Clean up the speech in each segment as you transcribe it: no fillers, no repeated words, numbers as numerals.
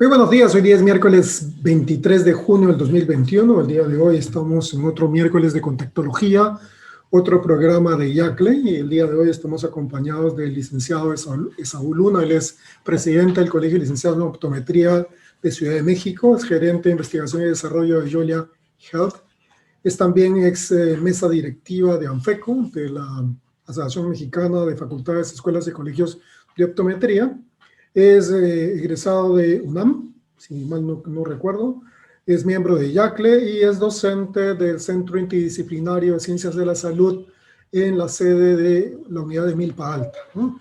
Muy buenos días, hoy día es miércoles 23 de junio del 2021. El día de hoy estamos en otro miércoles de contactología, otro programa de IACLE, y el día de hoy estamos acompañados del licenciado Esaú Luna. Él es presidente del Colegio de Licenciados en Optometría de Ciudad de México, es gerente de investigación y desarrollo de Yolia Health, es también ex mesa directiva de ANFECO, de la Asociación Mexicana de Facultades, Escuelas y Colegios de Optometría. Es egresado de UNAM, si mal no recuerdo, es miembro de IACLE y es docente del Centro Interdisciplinario de Ciencias de la Salud en la sede de la unidad de Milpa Alta, ¿no?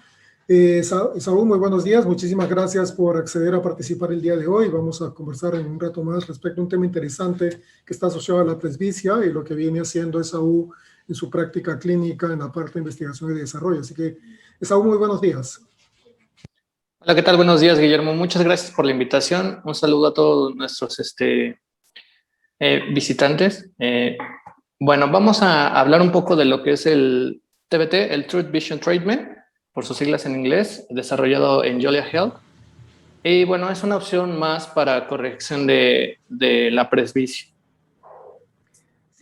Saúl, muy buenos días, muchísimas gracias por acceder a participar el día de hoy. Vamos a conversar en un rato más respecto a un tema interesante que está asociado a la presbicia y lo que viene haciendo Saúl en su práctica clínica en la parte de investigación y desarrollo. Así que, Saúl, muy buenos días. Hola, ¿qué tal? Buenos días, Guillermo. Muchas gracias por la invitación. Un saludo a todos nuestros visitantes. Bueno, vamos a hablar un poco de lo que es el TVT, el Truth Vision Treatment, por sus siglas en inglés, desarrollado en Yolia Health. Y bueno, es una opción más para corrección de la presbicia.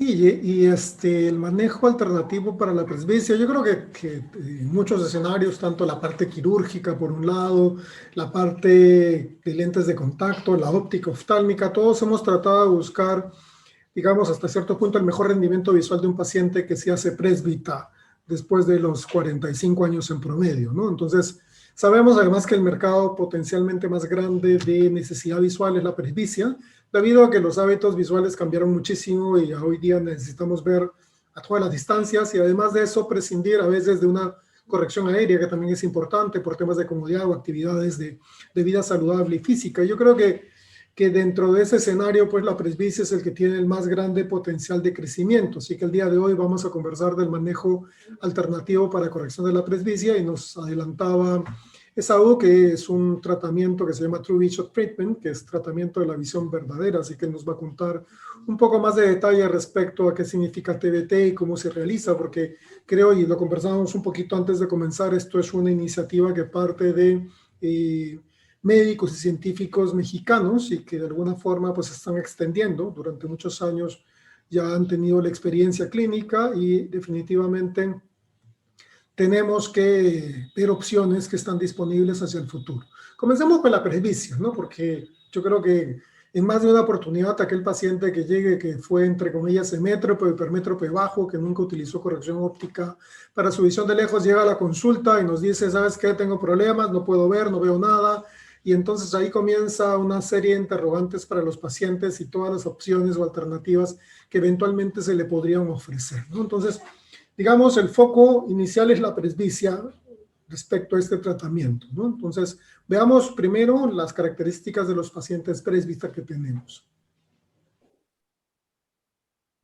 Sí, y el manejo alternativo para la presbicia, yo creo que en muchos escenarios, tanto la parte quirúrgica por un lado, la parte de lentes de contacto, la óptica oftálmica, todos hemos tratado de buscar, digamos, hasta cierto punto el mejor rendimiento visual de un paciente que se hace presbita después de los 45 años en promedio, ¿no? Entonces, sabemos además que el mercado potencialmente más grande de necesidad visual es la presbicia, debido a que los hábitos visuales cambiaron muchísimo y hoy día necesitamos ver a todas las distancias y además de eso prescindir a veces de una corrección aérea que también es importante por temas de comodidad o actividades de vida saludable y física. Yo creo que dentro de ese escenario, pues la presbicia es el que tiene el más grande potencial de crecimiento. Así que el día de hoy vamos a conversar del manejo alternativo para corrección de la presbicia y nos adelantaba Esaú que es un tratamiento que se llama True Vision Treatment, que es tratamiento de la visión verdadera, así que nos va a contar un poco más de detalle respecto a qué significa TVT y cómo se realiza, porque creo, y lo conversábamos un poquito antes de comenzar, esto es una iniciativa que parte de médicos y científicos mexicanos y que de alguna forma pues están extendiendo. Durante muchos años ya han tenido la experiencia clínica y definitivamente tenemos que ver opciones que están disponibles hacia el futuro. Comencemos con la presbicia, ¿no? Porque yo creo que en más de una oportunidad aquel paciente que llegue, que fue entre comillas emétrope o hipermétrope bajo, que nunca utilizó corrección óptica para su visión de lejos, llega a la consulta y nos dice, ¿sabes qué? Tengo problemas, no puedo ver, no veo nada. Y entonces ahí comienza una serie de interrogantes para los pacientes y todas las opciones o alternativas que eventualmente se le podrían ofrecer, ¿no? Entonces, digamos, el foco inicial es la presbicia respecto a este tratamiento, ¿no? Entonces, veamos primero las características de los pacientes presbita que tenemos.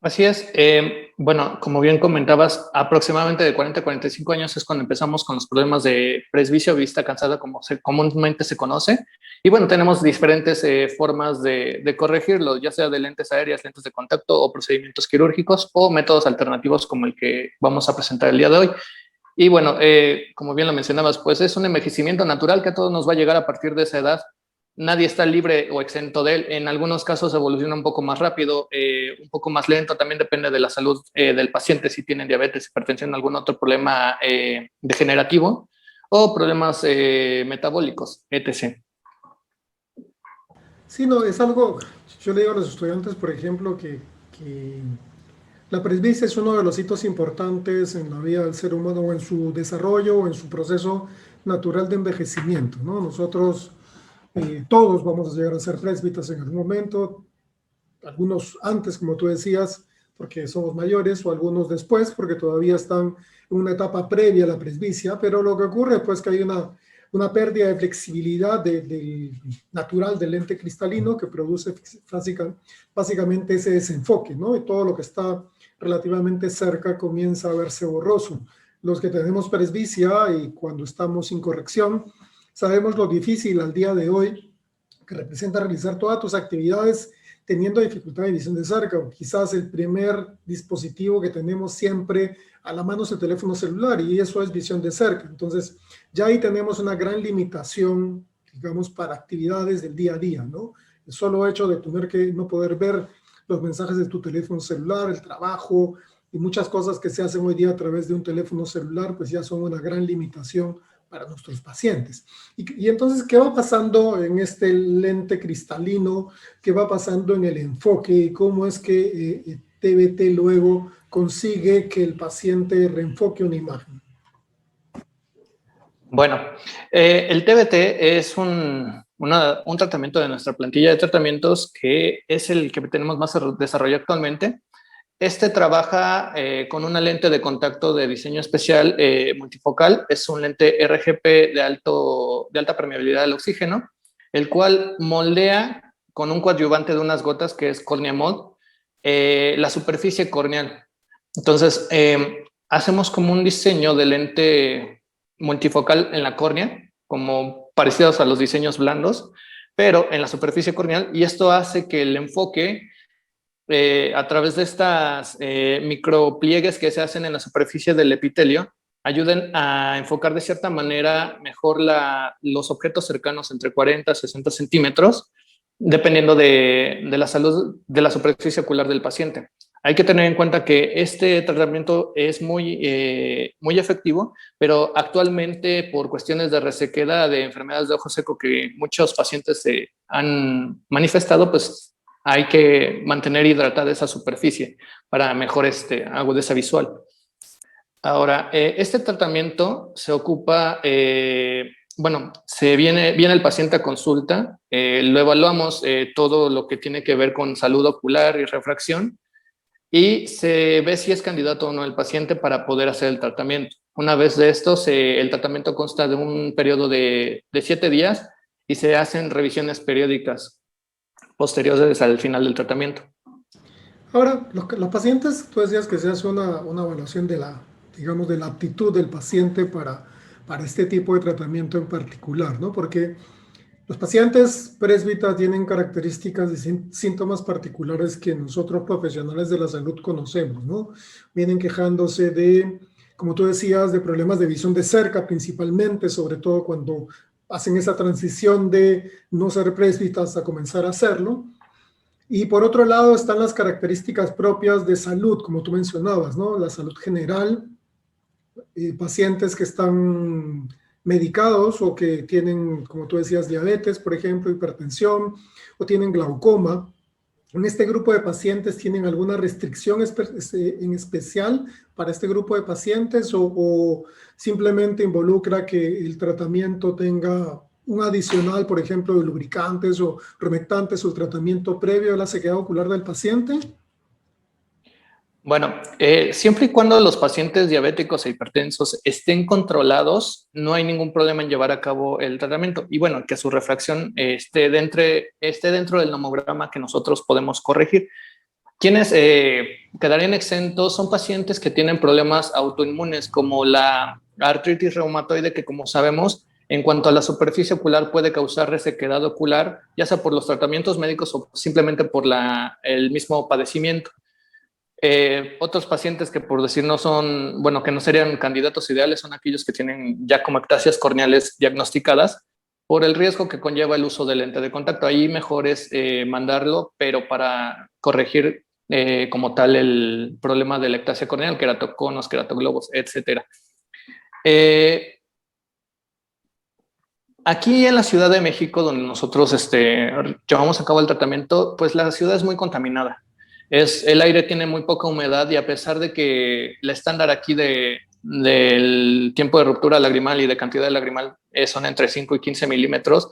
Así es. Bueno, como bien comentabas, aproximadamente de 40 a 45 años es cuando empezamos con los problemas de presbicia o vista cansada, como comúnmente se conoce. Y bueno, tenemos diferentes formas de corregirlo, ya sea de lentes aéreas, lentes de contacto o procedimientos quirúrgicos o métodos alternativos como el que vamos a presentar el día de hoy. Y bueno, como bien lo mencionabas, pues es un envejecimiento natural que a todos nos va a llegar a partir de esa edad. Nadie está libre o exento de él. En algunos casos evoluciona un poco más rápido, un poco más lento. También depende de la salud del paciente, si tienen diabetes, hipertensión, algún otro problema degenerativo o problemas metabólicos, etc. Sí, no, es algo, yo le digo a los estudiantes, por ejemplo, que la presbicia es uno de los hitos importantes en la vida del ser humano o en su desarrollo o en su proceso natural de envejecimiento, ¿no? Nosotros todos vamos a llegar a ser presbitas en algún momento, algunos antes, como tú decías, porque somos mayores, o algunos después, porque todavía están en una etapa previa a la presbicia, pero lo que ocurre pues que hay una pérdida de flexibilidad natural del lente cristalino que produce básicamente ese desenfoque, ¿no? Y todo lo que está relativamente cerca comienza a verse borroso. Los que tenemos presbicia y cuando estamos sin corrección, sabemos lo difícil al día de hoy que representa realizar todas tus actividades teniendo dificultad de visión de cerca, o quizás el primer dispositivo que tenemos siempre a la mano es el teléfono celular y eso es visión de cerca. Entonces, ya ahí tenemos una gran limitación digamos, para actividades del día a día, ¿no? El solo hecho de tener que no poder ver los mensajes de tu teléfono celular, el trabajo y muchas cosas que se hacen hoy día a través de un teléfono celular, pues ya son una gran limitación para nuestros pacientes. Y entonces, ¿qué va pasando en este lente cristalino? ¿Qué va pasando en el enfoque? ¿Y cómo es que TBT luego consigue que el paciente reenfoque una imagen? Bueno, el TBT es un tratamiento de nuestra plantilla de tratamientos que es el que tenemos más desarrollado actualmente. Este trabaja con una lente de contacto de diseño especial multifocal. Es un lente RGP de alta permeabilidad al oxígeno, el cual moldea con un coadyuvante de unas gotas que es Cornea Mold la superficie corneal. Entonces, hacemos como un diseño de lente multifocal en la córnea, como parecidos a los diseños blandos, pero en la superficie corneal, y esto hace que el enfoque a través de estas micropliegues que se hacen en la superficie del epitelio ayuden a enfocar de cierta manera mejor los objetos cercanos entre 40 y 60 centímetros, dependiendo de la salud de la superficie ocular del paciente. Hay que tener en cuenta que este tratamiento es muy efectivo, pero actualmente por cuestiones de resequedad, de enfermedades de ojo seco que muchos pacientes se han manifestado, pues hay que mantener hidratada esa superficie para mejor agudeza visual. Ahora, este tratamiento se ocupa, bueno, viene el paciente a consulta, lo evaluamos todo lo que tiene que ver con salud ocular y refracción, y se ve si es candidato o no el paciente para poder hacer el tratamiento. Una vez de esto, el tratamiento consta de un periodo de 7 días y se hacen revisiones periódicas posteriores al final del tratamiento. Ahora, los pacientes, tú decías que se hace una evaluación de digamos, de la aptitud del paciente para este tipo de tratamiento en particular, ¿no? Porque los pacientes presbitas tienen características y síntomas particulares que nosotros profesionales de la salud conocemos, ¿no? Vienen quejándose de, como tú decías, de problemas de visión de cerca principalmente, sobre todo cuando hacen esa transición de no ser presbitas a comenzar a hacerlo. Y por otro lado están las características propias de salud, como tú mencionabas, ¿no? La salud general, pacientes que están medicados o que tienen, como tú decías, diabetes, por ejemplo, hipertensión, o tienen glaucoma. En este grupo de pacientes, ¿tienen alguna restricción en especial para este grupo de pacientes o simplemente involucra que el tratamiento tenga un adicional, por ejemplo, de lubricantes o humectantes o el tratamiento previo a la sequedad ocular del paciente? Bueno, siempre y cuando los pacientes diabéticos e hipertensos estén controlados, no hay ningún problema en llevar a cabo el tratamiento. Y bueno, que su refracción esté dentro del nomograma que nosotros podemos corregir. Quienes quedarían exentos son pacientes que tienen problemas autoinmunes como la artritis reumatoide, que como sabemos, en cuanto a la superficie ocular puede causar resequedad ocular, ya sea por los tratamientos médicos o simplemente por el mismo padecimiento. Otros pacientes que por decir no son, bueno, que no serían candidatos ideales son aquellos que tienen ya comactasias corneales diagnosticadas por el riesgo que conlleva el uso de lente de contacto. Ahí mejor es mandarlo, pero para corregir como tal el problema de la ectasia corneal, queratoconos, queratoglobos, etc. Aquí en la Ciudad de México, donde nosotros llevamos a cabo el tratamiento, pues la ciudad es muy contaminada. El aire tiene muy poca humedad y a pesar de que el estándar aquí del tiempo de ruptura lagrimal y de cantidad de lagrimal son entre 5 y 15 milímetros,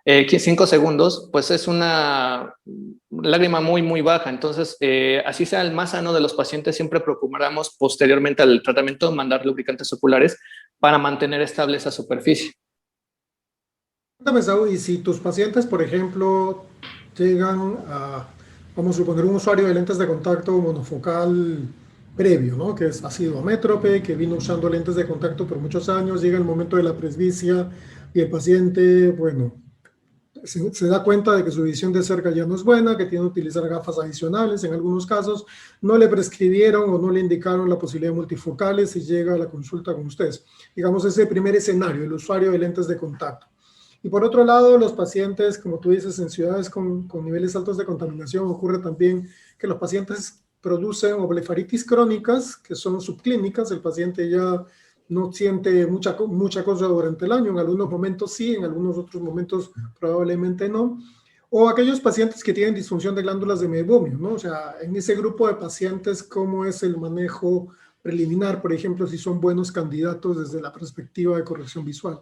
5 segundos, pues es una lágrima muy, muy baja. Entonces, así sea el más sano de los pacientes, siempre procuramos posteriormente al tratamiento mandar lubricantes oculares para mantener estable esa superficie. Cuéntame, Saúl, y si tus pacientes, por ejemplo, llegan a, vamos a suponer, un usuario de lentes de contacto monofocal previo, ¿no? Que ha sido amétrope, que vino usando lentes de contacto por muchos años, llega el momento de la presbicia y el paciente, bueno, se da cuenta de que su visión de cerca ya no es buena, que tiene que utilizar gafas adicionales, en algunos casos no le prescribieron o no le indicaron la posibilidad de multifocales y llega a la consulta con ustedes. Digamos, ese primer escenario, el usuario de lentes de contacto. Y por otro lado, los pacientes, como tú dices, en ciudades con niveles altos de contaminación, ocurre también que los pacientes producen o blefaritis crónicas, que son subclínicas. El paciente ya no siente mucha cosa durante el año, en algunos momentos sí, en algunos otros momentos probablemente no. O aquellos pacientes que tienen disfunción de glándulas de meiomio, ¿no? O sea, en ese grupo de pacientes, ¿cómo es el manejo preliminar, por ejemplo, si son buenos candidatos desde la perspectiva de corrección visual?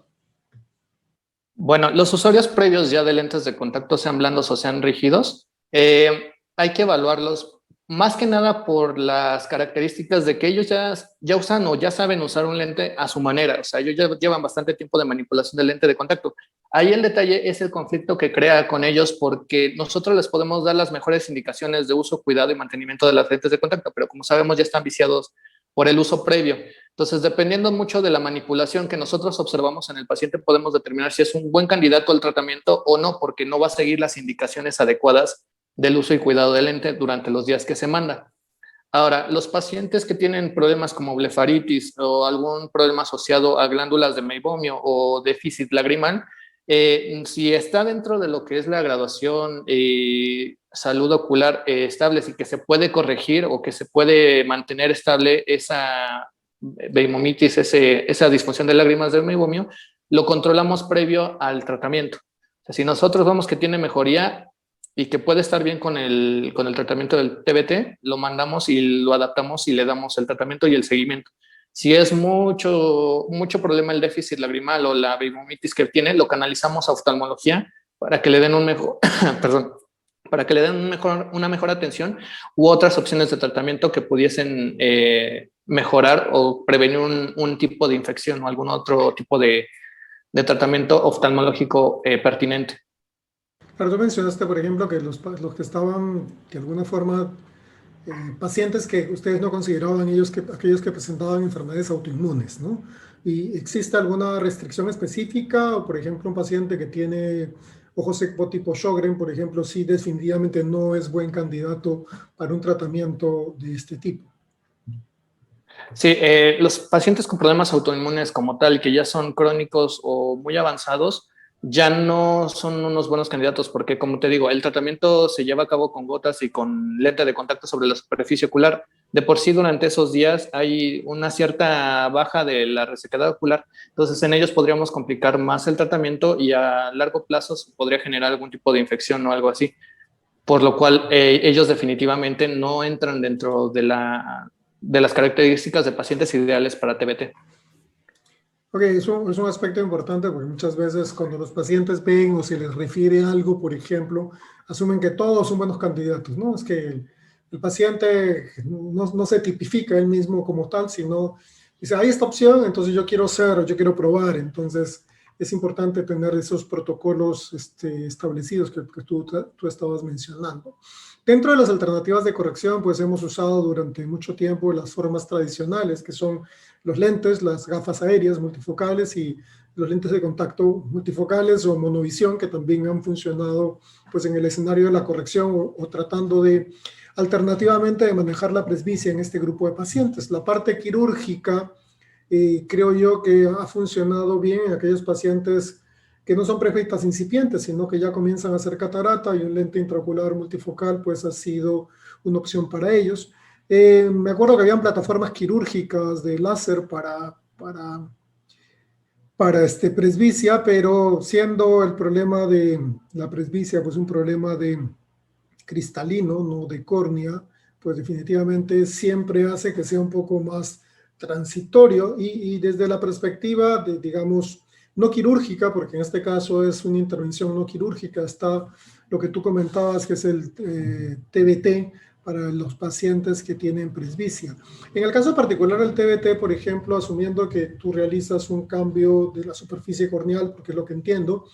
Bueno, los usuarios previos ya de lentes de contacto, sean blandos o sean rígidos, hay que evaluarlos más que nada por las características de que ellos ya usan o ya saben usar un lente a su manera. O sea, ellos ya llevan bastante tiempo de manipulación del lente de contacto. Ahí el detalle es el conflicto que crea con ellos, porque nosotros les podemos dar las mejores indicaciones de uso, cuidado y mantenimiento de las lentes de contacto, pero como sabemos ya están viciados por el uso previo. Entonces, dependiendo mucho de la manipulación que nosotros observamos en el paciente, podemos determinar si es un buen candidato al tratamiento o no, porque no va a seguir las indicaciones adecuadas del uso y cuidado del lente durante los días que se manda. Ahora, los pacientes que tienen problemas como blefaritis o algún problema asociado a glándulas de meibomio o déficit lagrimal, si está dentro de lo que es la graduación salud ocular estable y que se puede corregir o que se puede mantener estable esa beimomitis, esa disfunción de lágrimas del meibomio, lo controlamos previo al tratamiento. O sea, si nosotros vemos que tiene mejoría y que puede estar bien con el tratamiento del TBT, lo mandamos y lo adaptamos y le damos el tratamiento y el seguimiento. Si es mucho problema el déficit lagrimal o la beimomitis que tiene, lo canalizamos a oftalmología para que le den un mejor, perdón, para que le den una mejor atención u otras opciones de tratamiento que pudiesen mejorar o prevenir un tipo de infección o algún otro tipo de tratamiento oftalmológico pertinente. Pero tú mencionaste, por ejemplo, que los que estaban, de alguna forma, pacientes que ustedes no consideraban aquellos que presentaban enfermedades autoinmunes, ¿no? ¿Y existe alguna restricción específica? O, por ejemplo, un paciente que tiene ojo seco tipo Sjögren, por ejemplo, sí definitivamente no es buen candidato para un tratamiento de este tipo. Sí, los pacientes con problemas autoinmunes como tal, que ya son crónicos o muy avanzados, ya no son unos buenos candidatos porque, como te digo, el tratamiento se lleva a cabo con gotas y con lente de contacto sobre la superficie ocular. De por sí, durante esos días hay una cierta baja de la resequedad ocular, entonces en ellos podríamos complicar más el tratamiento y a largo plazo se podría generar algún tipo de infección o algo así, por lo cual ellos definitivamente no entran dentro de las características de pacientes ideales para TBT. Ok, eso es un aspecto importante porque muchas veces cuando los pacientes ven o se les refiere algo, por ejemplo, asumen que todos son buenos candidatos, ¿no? Es que el paciente no se tipifica él mismo como tal, sino dice, hay esta opción, entonces yo quiero ser o yo quiero probar. Entonces es importante tener esos protocolos establecidos que tú estabas mencionando. Dentro de las alternativas de corrección, pues hemos usado durante mucho tiempo las formas tradicionales, que son los lentes, las gafas aéreas multifocales y los lentes de contacto multifocales o monovisión, que también han funcionado pues, en el escenario de la corrección o tratando de alternativamente de manejar la presbicia en este grupo de pacientes. La parte quirúrgica creo yo que ha funcionado bien en aquellos pacientes que no son presbitas incipientes, sino que ya comienzan a hacer catarata y un lente intraocular multifocal pues ha sido una opción para ellos. Me acuerdo que habían plataformas quirúrgicas de láser para presbicia, pero siendo el problema de la presbicia pues un problema de cristalino, no de córnea, pues definitivamente siempre hace que sea un poco más transitorio y desde la perspectiva de, digamos, no quirúrgica, porque en este caso es una intervención no quirúrgica, está lo que tú comentabas que es el TBT para los pacientes que tienen presbicia. En el caso particular del TBT, por ejemplo, asumiendo que tú realizas un cambio de la superficie corneal, porque es lo que entiendo,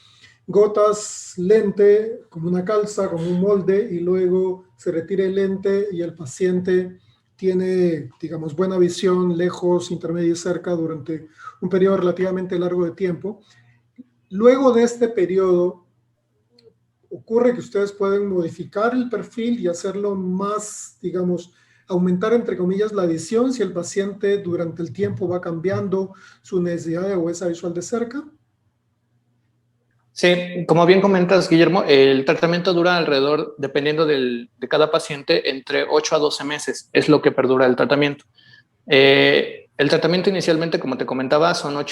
gotas, lente, como una calza, como un molde, y luego se retira el lente y el paciente tiene, digamos, buena visión, lejos, intermedio y cerca durante un periodo relativamente largo de tiempo. Luego de este periodo, ocurre que ustedes pueden modificar el perfil y hacerlo más, digamos, aumentar, entre comillas, la visión si el paciente durante el tiempo va cambiando su necesidad de agudeza visual de cerca. Sí, como bien comentas, Guillermo, el tratamiento dura alrededor, dependiendo de cada paciente, entre 8 a 12 meses, es lo que perdura el tratamiento. El tratamiento inicialmente, como te comentaba, son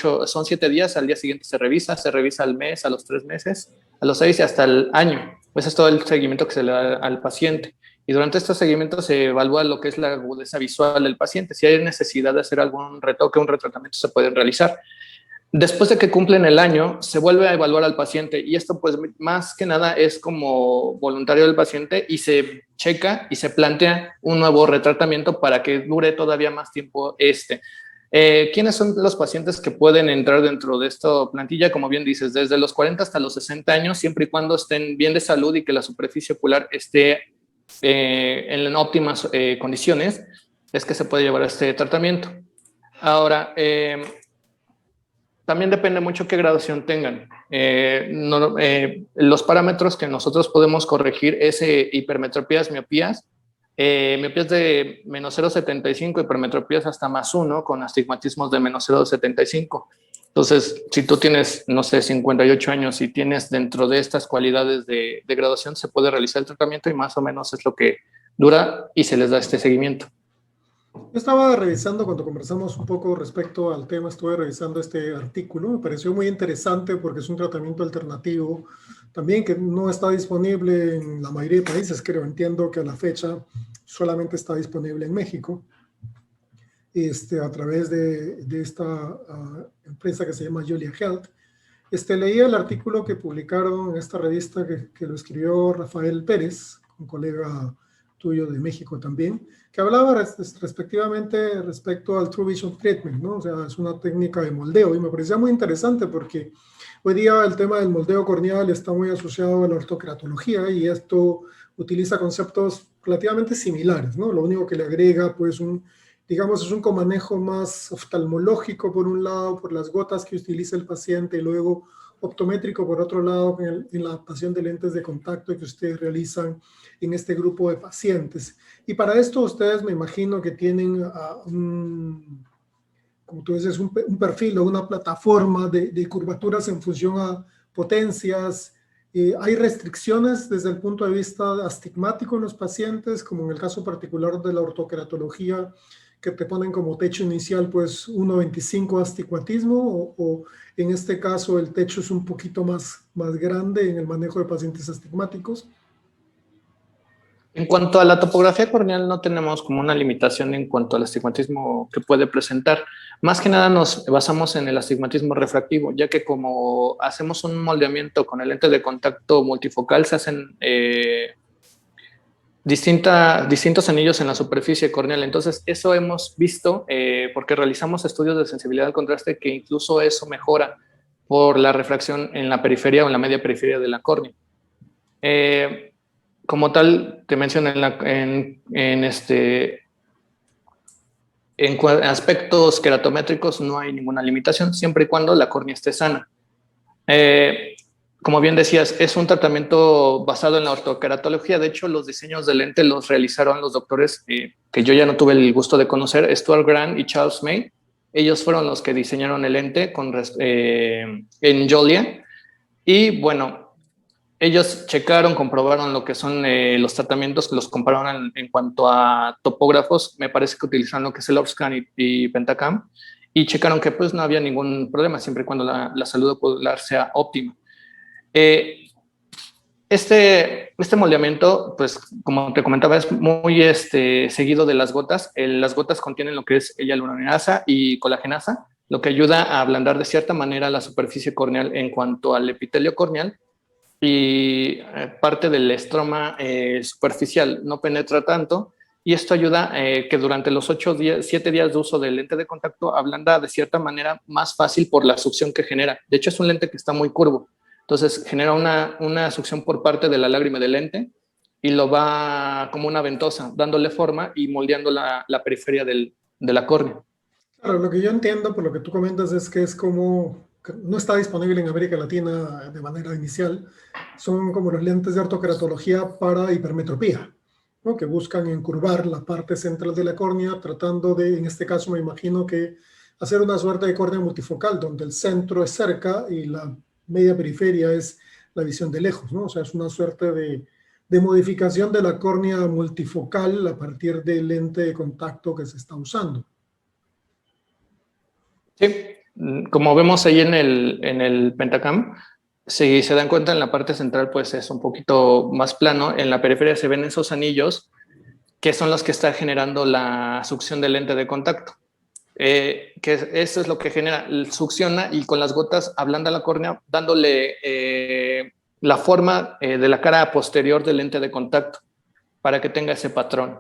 7 días, al día siguiente se revisa al mes, a los 3 meses, a los 6 y hasta el año. Ese es todo el seguimiento que se le da al paciente. Y durante estos seguimientos se evalúa lo que es la agudeza visual del paciente. Si hay necesidad de hacer algún retoque, un retratamiento se puede realizar. Después de que cumplen el año, se vuelve a evaluar al paciente y esto pues más que nada es como voluntario del paciente y se checa y se plantea un nuevo retratamiento para que dure todavía más tiempo este. ¿Quiénes son los pacientes que pueden entrar dentro de esta plantilla? Como bien dices, desde los 40 hasta los 60 años, siempre y cuando estén bien de salud y que la superficie ocular esté en óptimas condiciones, es que se puede llevar este tratamiento. Ahora, también depende mucho qué graduación tengan. Los parámetros que nosotros podemos corregir es hipermetropías, miopías, miopías de menos 0,75, hipermetropías hasta más 1, con astigmatismos de menos 0,75. Entonces, si tú tienes, no sé, 58 años y tienes dentro de estas cualidades de graduación, se puede realizar el tratamiento y más o menos es lo que dura y se les da este seguimiento. Yo estaba revisando cuando conversamos un poco respecto al tema, estuve revisando este artículo, me pareció muy interesante porque es un tratamiento alternativo también que no está disponible en la mayoría de países, creo, entiendo que a la fecha solamente está disponible en México, a través de esta empresa que se llama Julia Health. Leía el artículo que publicaron en esta revista que lo escribió Rafael Pérez, un colega tuyo de México también, que hablaba respectivamente respecto al True Vision Treatment, ¿no? O sea, es una técnica de moldeo y me parecía muy interesante porque hoy día el tema del moldeo corneal está muy asociado a la ortokeratología y esto utiliza conceptos relativamente similares, ¿no? Lo único que le agrega, pues, digamos, es un comanejo más oftalmológico por un lado, por las gotas que utiliza el paciente y luego optométrico por otro lado en la adaptación de lentes de contacto que ustedes realizan en este grupo de pacientes. Y para esto ustedes me imagino que tienen como tú dices, un perfil o una plataforma de curvaturas en función a potencias. ¿Hay restricciones desde el punto de vista astigmático en los pacientes, como en el caso particular de la ortokeratología, que te ponen como techo inicial pues 1,25 astigmatismo o en este caso el techo es un poquito más grande en el manejo de pacientes astigmáticos? En cuanto a la topografía corneal, no tenemos como una limitación en cuanto al astigmatismo que puede presentar. Más que nada nos basamos en el astigmatismo refractivo, ya que como hacemos un moldeamiento con el lente de contacto multifocal, se hacen distintos anillos en la superficie corneal. Entonces, eso hemos visto porque realizamos estudios de sensibilidad al contraste que incluso eso mejora por la refracción en la periferia o en la media periferia de la córnea. Como tal, te menciono en aspectos queratométricos no hay ninguna limitación, siempre y cuando la córnea esté sana. Como bien decías, es un tratamiento basado en la ortokeratología. De hecho, los diseños de lente los realizaron los doctores que yo ya no tuve el gusto de conocer, Stuart Grant y Charles May. Ellos fueron los que diseñaron el lente en Julia. Y bueno, ellos checaron, comprobaron lo que son los tratamientos, los compararon en cuanto a topógrafos. Me parece que utilizaron lo que es el Opscan y Pentacam y checaron que pues no había ningún problema siempre y cuando la salud ocular sea óptima. Este moldeamiento, pues como te comentaba, es muy seguido de las gotas. Las gotas contienen lo que es hialuronidasa y colagenasa, lo que ayuda a ablandar de cierta manera la superficie corneal en cuanto al epitelio corneal y parte del estroma superficial no penetra tanto y esto ayuda que durante los 7 días de uso del lente de contacto ablanda de cierta manera más fácil por la succión que genera. De hecho, es un lente que está muy curvo. Entonces genera una succión por parte de la lágrima del lente y lo va como una ventosa, dándole forma y moldeando la periferia de la córnea. Claro, lo que yo entiendo por lo que tú comentas es que es como, que no está disponible en América Latina de manera inicial, son como los lentes de ortokeratología para hipermetropía, ¿no? Que buscan encurvar la parte central de la córnea, tratando de, en este caso me imagino que hacer una suerte de córnea multifocal, donde el centro es cerca y la media periferia es la visión de lejos, ¿no? O sea, es una suerte de modificación de la córnea multifocal a partir del lente de contacto que se está usando. Sí, como vemos ahí en el Pentacam, si se dan cuenta en la parte central pues es un poquito más plano, en la periferia se ven esos anillos que son los que están generando la succión del lente de contacto. Eso es lo que genera, succiona y con las gotas ablanda la córnea, dándole la forma de la cara posterior del lente de contacto para que tenga ese patrón.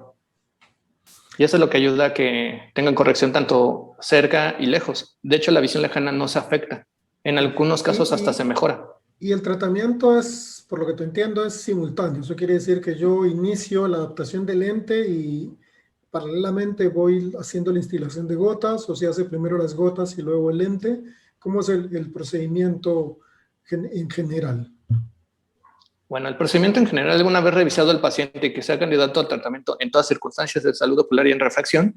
Y eso es lo que ayuda a que tengan corrección tanto cerca y lejos. De hecho, la visión lejana no se afecta. En algunos casos hasta se mejora. Y el tratamiento es, por lo que te entiendo, es simultáneo. Eso quiere decir que yo inicio la adaptación del lente y paralelamente voy haciendo la instalación de gotas, o se hace primero las gotas y luego el lente. ¿Cómo es el procedimiento en general? Bueno, el procedimiento en general, una vez revisado el paciente y que sea candidato al tratamiento en todas circunstancias de salud ocular y en refracción,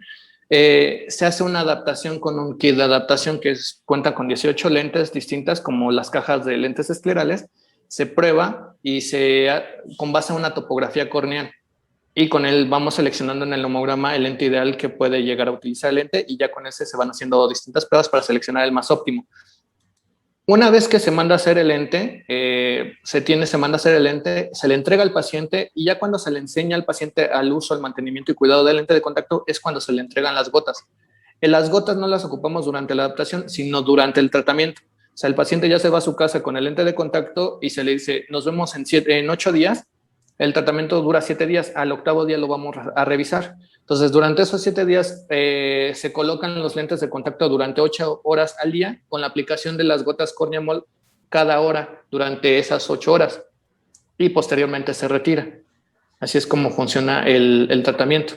se hace una adaptación con un kit de adaptación que cuenta con 18 lentes distintas como las cajas de lentes esclerales, se prueba y con base a una topografía corneal. Y con él vamos seleccionando en el homograma el lente ideal que puede llegar a utilizar el lente y ya con ese se van haciendo distintas pruebas para seleccionar el más óptimo. Una vez que se manda a hacer el lente, se manda a hacer el lente, se le entrega al paciente y ya cuando se le enseña al paciente al uso, al mantenimiento y cuidado del lente de contacto es cuando se le entregan las gotas. Las gotas no las ocupamos durante la adaptación, sino durante el tratamiento. O sea, el paciente ya se va a su casa con el lente de contacto y se le dice, nos vemos en 8 días. El tratamiento dura 7 días, al 8º día lo vamos a revisar. Entonces, durante esos 7 días se colocan los lentes de contacto durante 8 horas al día con la aplicación de las gotas Corneamol cada hora durante esas 8 horas y posteriormente se retira. Así es como funciona el tratamiento.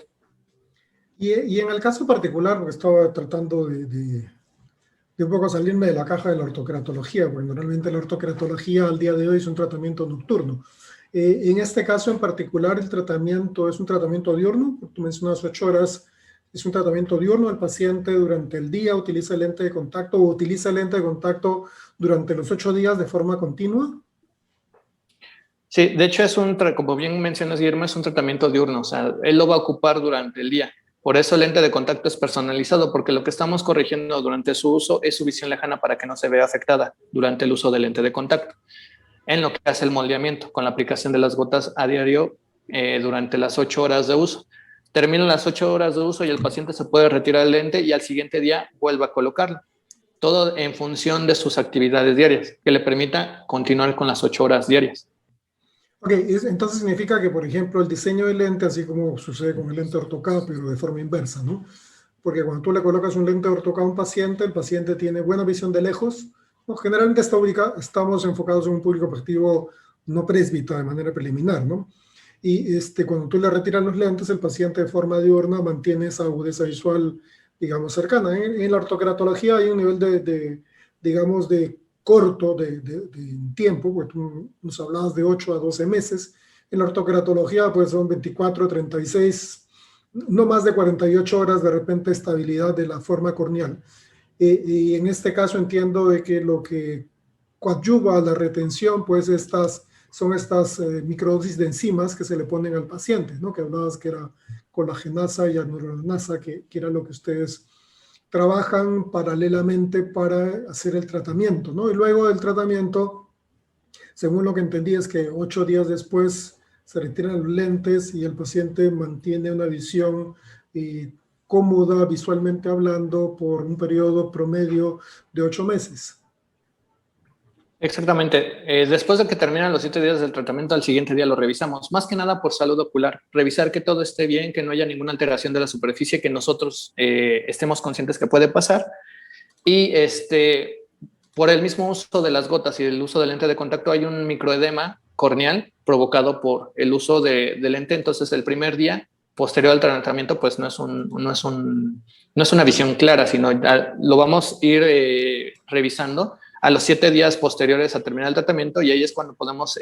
Y en el caso particular, porque estaba tratando de un poco salirme de la caja de la ortoqueratología, porque normalmente la ortoqueratología al día de hoy es un tratamiento nocturno. En este caso en particular, el tratamiento es un tratamiento diurno. Tú mencionas 8 horas, es un tratamiento diurno. El paciente durante el día utiliza el lente de contacto o utiliza el lente de contacto durante los 8 días de forma continua. Sí, de hecho como bien mencionas, Guillermo, es un tratamiento diurno. O sea, él lo va a ocupar durante el día. Por eso el lente de contacto es personalizado, porque lo que estamos corrigiendo durante su uso es su visión lejana para que no se vea afectada durante el uso del lente de contacto. En lo que hace el moldeamiento con la aplicación de las gotas a diario durante las 8 horas de uso. Terminan las 8 horas de uso y el paciente se puede retirar el lente y al siguiente día vuelve a colocarlo. Todo en función de sus actividades diarias, que le permita continuar con las 8 horas diarias. Ok, entonces significa que, por ejemplo, el diseño del lente, así como sucede con el lente ortocá, pero de forma inversa, ¿no? Porque cuando tú le colocas un lente ortocá a un paciente, el paciente tiene buena visión de lejos. No, generalmente estamos enfocados en un público objetivo no presbita de manera preliminar, ¿no? Y cuando tú le retiras los lentes, el paciente de forma diurna mantiene esa agudeza visual, digamos, cercana. En la ortoqueratología hay un nivel digamos, de corto de tiempo, porque tú nos hablabas de 8 a 12 meses. En la ortoqueratología, pues son 24, 36, no más de 48 horas de repente estabilidad de la forma corneal. Y en este caso entiendo de que lo que coadyuva a la retención, pues son estas microdosis de enzimas que se le ponen al paciente, ¿no? Que hablabas que era colagenasa y hyaluronasa, que era lo que ustedes trabajan paralelamente para hacer el tratamiento, ¿no? Y luego del tratamiento, según lo que entendí, es que 8 días después se retiran los lentes y el paciente mantiene una visión cómoda visualmente hablando por un periodo promedio de 8 meses. Exactamente. Después de que terminan los 7 días del tratamiento, al siguiente día lo revisamos. Más que nada por salud ocular. Revisar que todo esté bien, que no haya ninguna alteración de la superficie, que nosotros estemos conscientes que puede pasar. Y por el mismo uso de las gotas y el uso del lente de contacto hay un microedema corneal provocado por el uso de lente. Entonces, el primer día posterior al tratamiento, pues no es una visión clara, sino lo vamos a ir revisando a los 7 días posteriores a terminar el tratamiento y ahí es cuando podemos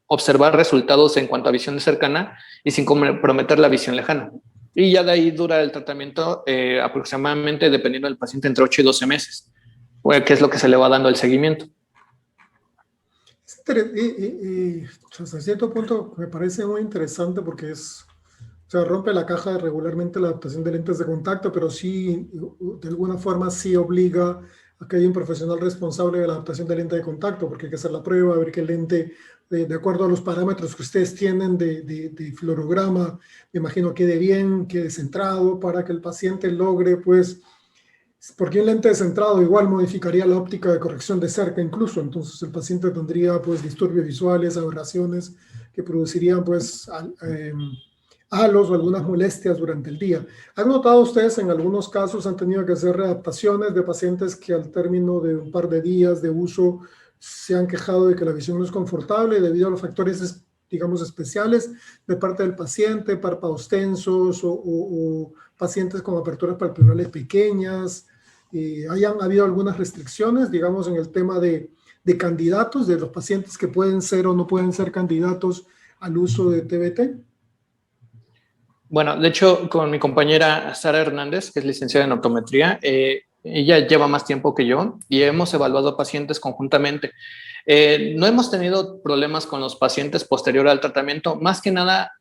observar resultados en cuanto a visión cercana y sin comprometer la visión lejana. Y ya de ahí dura el tratamiento aproximadamente, dependiendo del paciente, entre 8 y 12 meses, que es lo que se le va dando el seguimiento. Hasta cierto punto me parece muy interesante porque o sea, rompe la caja regularmente la adaptación de lentes de contacto, pero sí, de alguna forma sí obliga a que haya un profesional responsable de la adaptación de lente de contacto, porque hay que hacer la prueba, ver que el lente, de acuerdo a los parámetros que ustedes tienen de fluorograma, me imagino quede bien, quede centrado, para que el paciente logre, pues, porque un lente descentrado igual modificaría la óptica de corrección de cerca incluso, entonces el paciente tendría pues disturbios visuales, aberraciones que producirían pues halos o algunas molestias durante el día. ¿Han notado ustedes en algunos casos han tenido que hacer readaptaciones de pacientes que al término de un par de días de uso se han quejado de que la visión no es confortable debido a los factores, digamos, especiales de parte del paciente, párpados tensos o pacientes con aperturas palpebrales pequeñas? ¿Hayan habido algunas restricciones, digamos, en el tema de candidatos, de los pacientes que pueden ser o no pueden ser candidatos al uso de TBT? Bueno, de hecho, con mi compañera Sara Hernández, que es licenciada en optometría, ella lleva más tiempo que yo y hemos evaluado pacientes conjuntamente. No hemos tenido problemas con los pacientes posterior al tratamiento, más que nada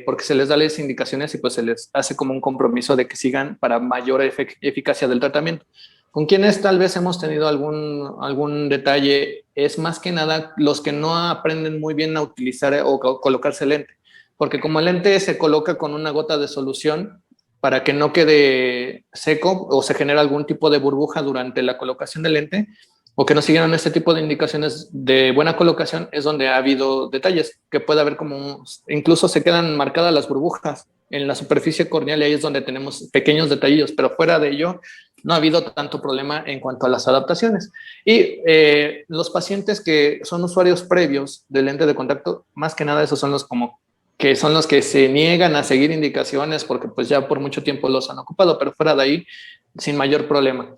porque se les da las indicaciones y pues se les hace como un compromiso de que sigan para mayor eficacia del tratamiento. Con quienes tal vez hemos tenido algún detalle es más que nada los que no aprenden muy bien a utilizar o colocarse lente, porque como el lente se coloca con una gota de solución para que no quede seco o se genera algún tipo de burbuja durante la colocación del lente, o que no siguieron este tipo de indicaciones de buena colocación, es donde ha habido detalles, que puede haber como, incluso se quedan marcadas las burbujas en la superficie corneal y ahí es donde tenemos pequeños detallitos, pero fuera de ello no ha habido tanto problema en cuanto a las adaptaciones. Y los pacientes que son usuarios previos del lente de contacto, más que nada esos son los como que son los que se niegan a seguir indicaciones porque pues ya por mucho tiempo los han ocupado, pero fuera de ahí, sin mayor problema.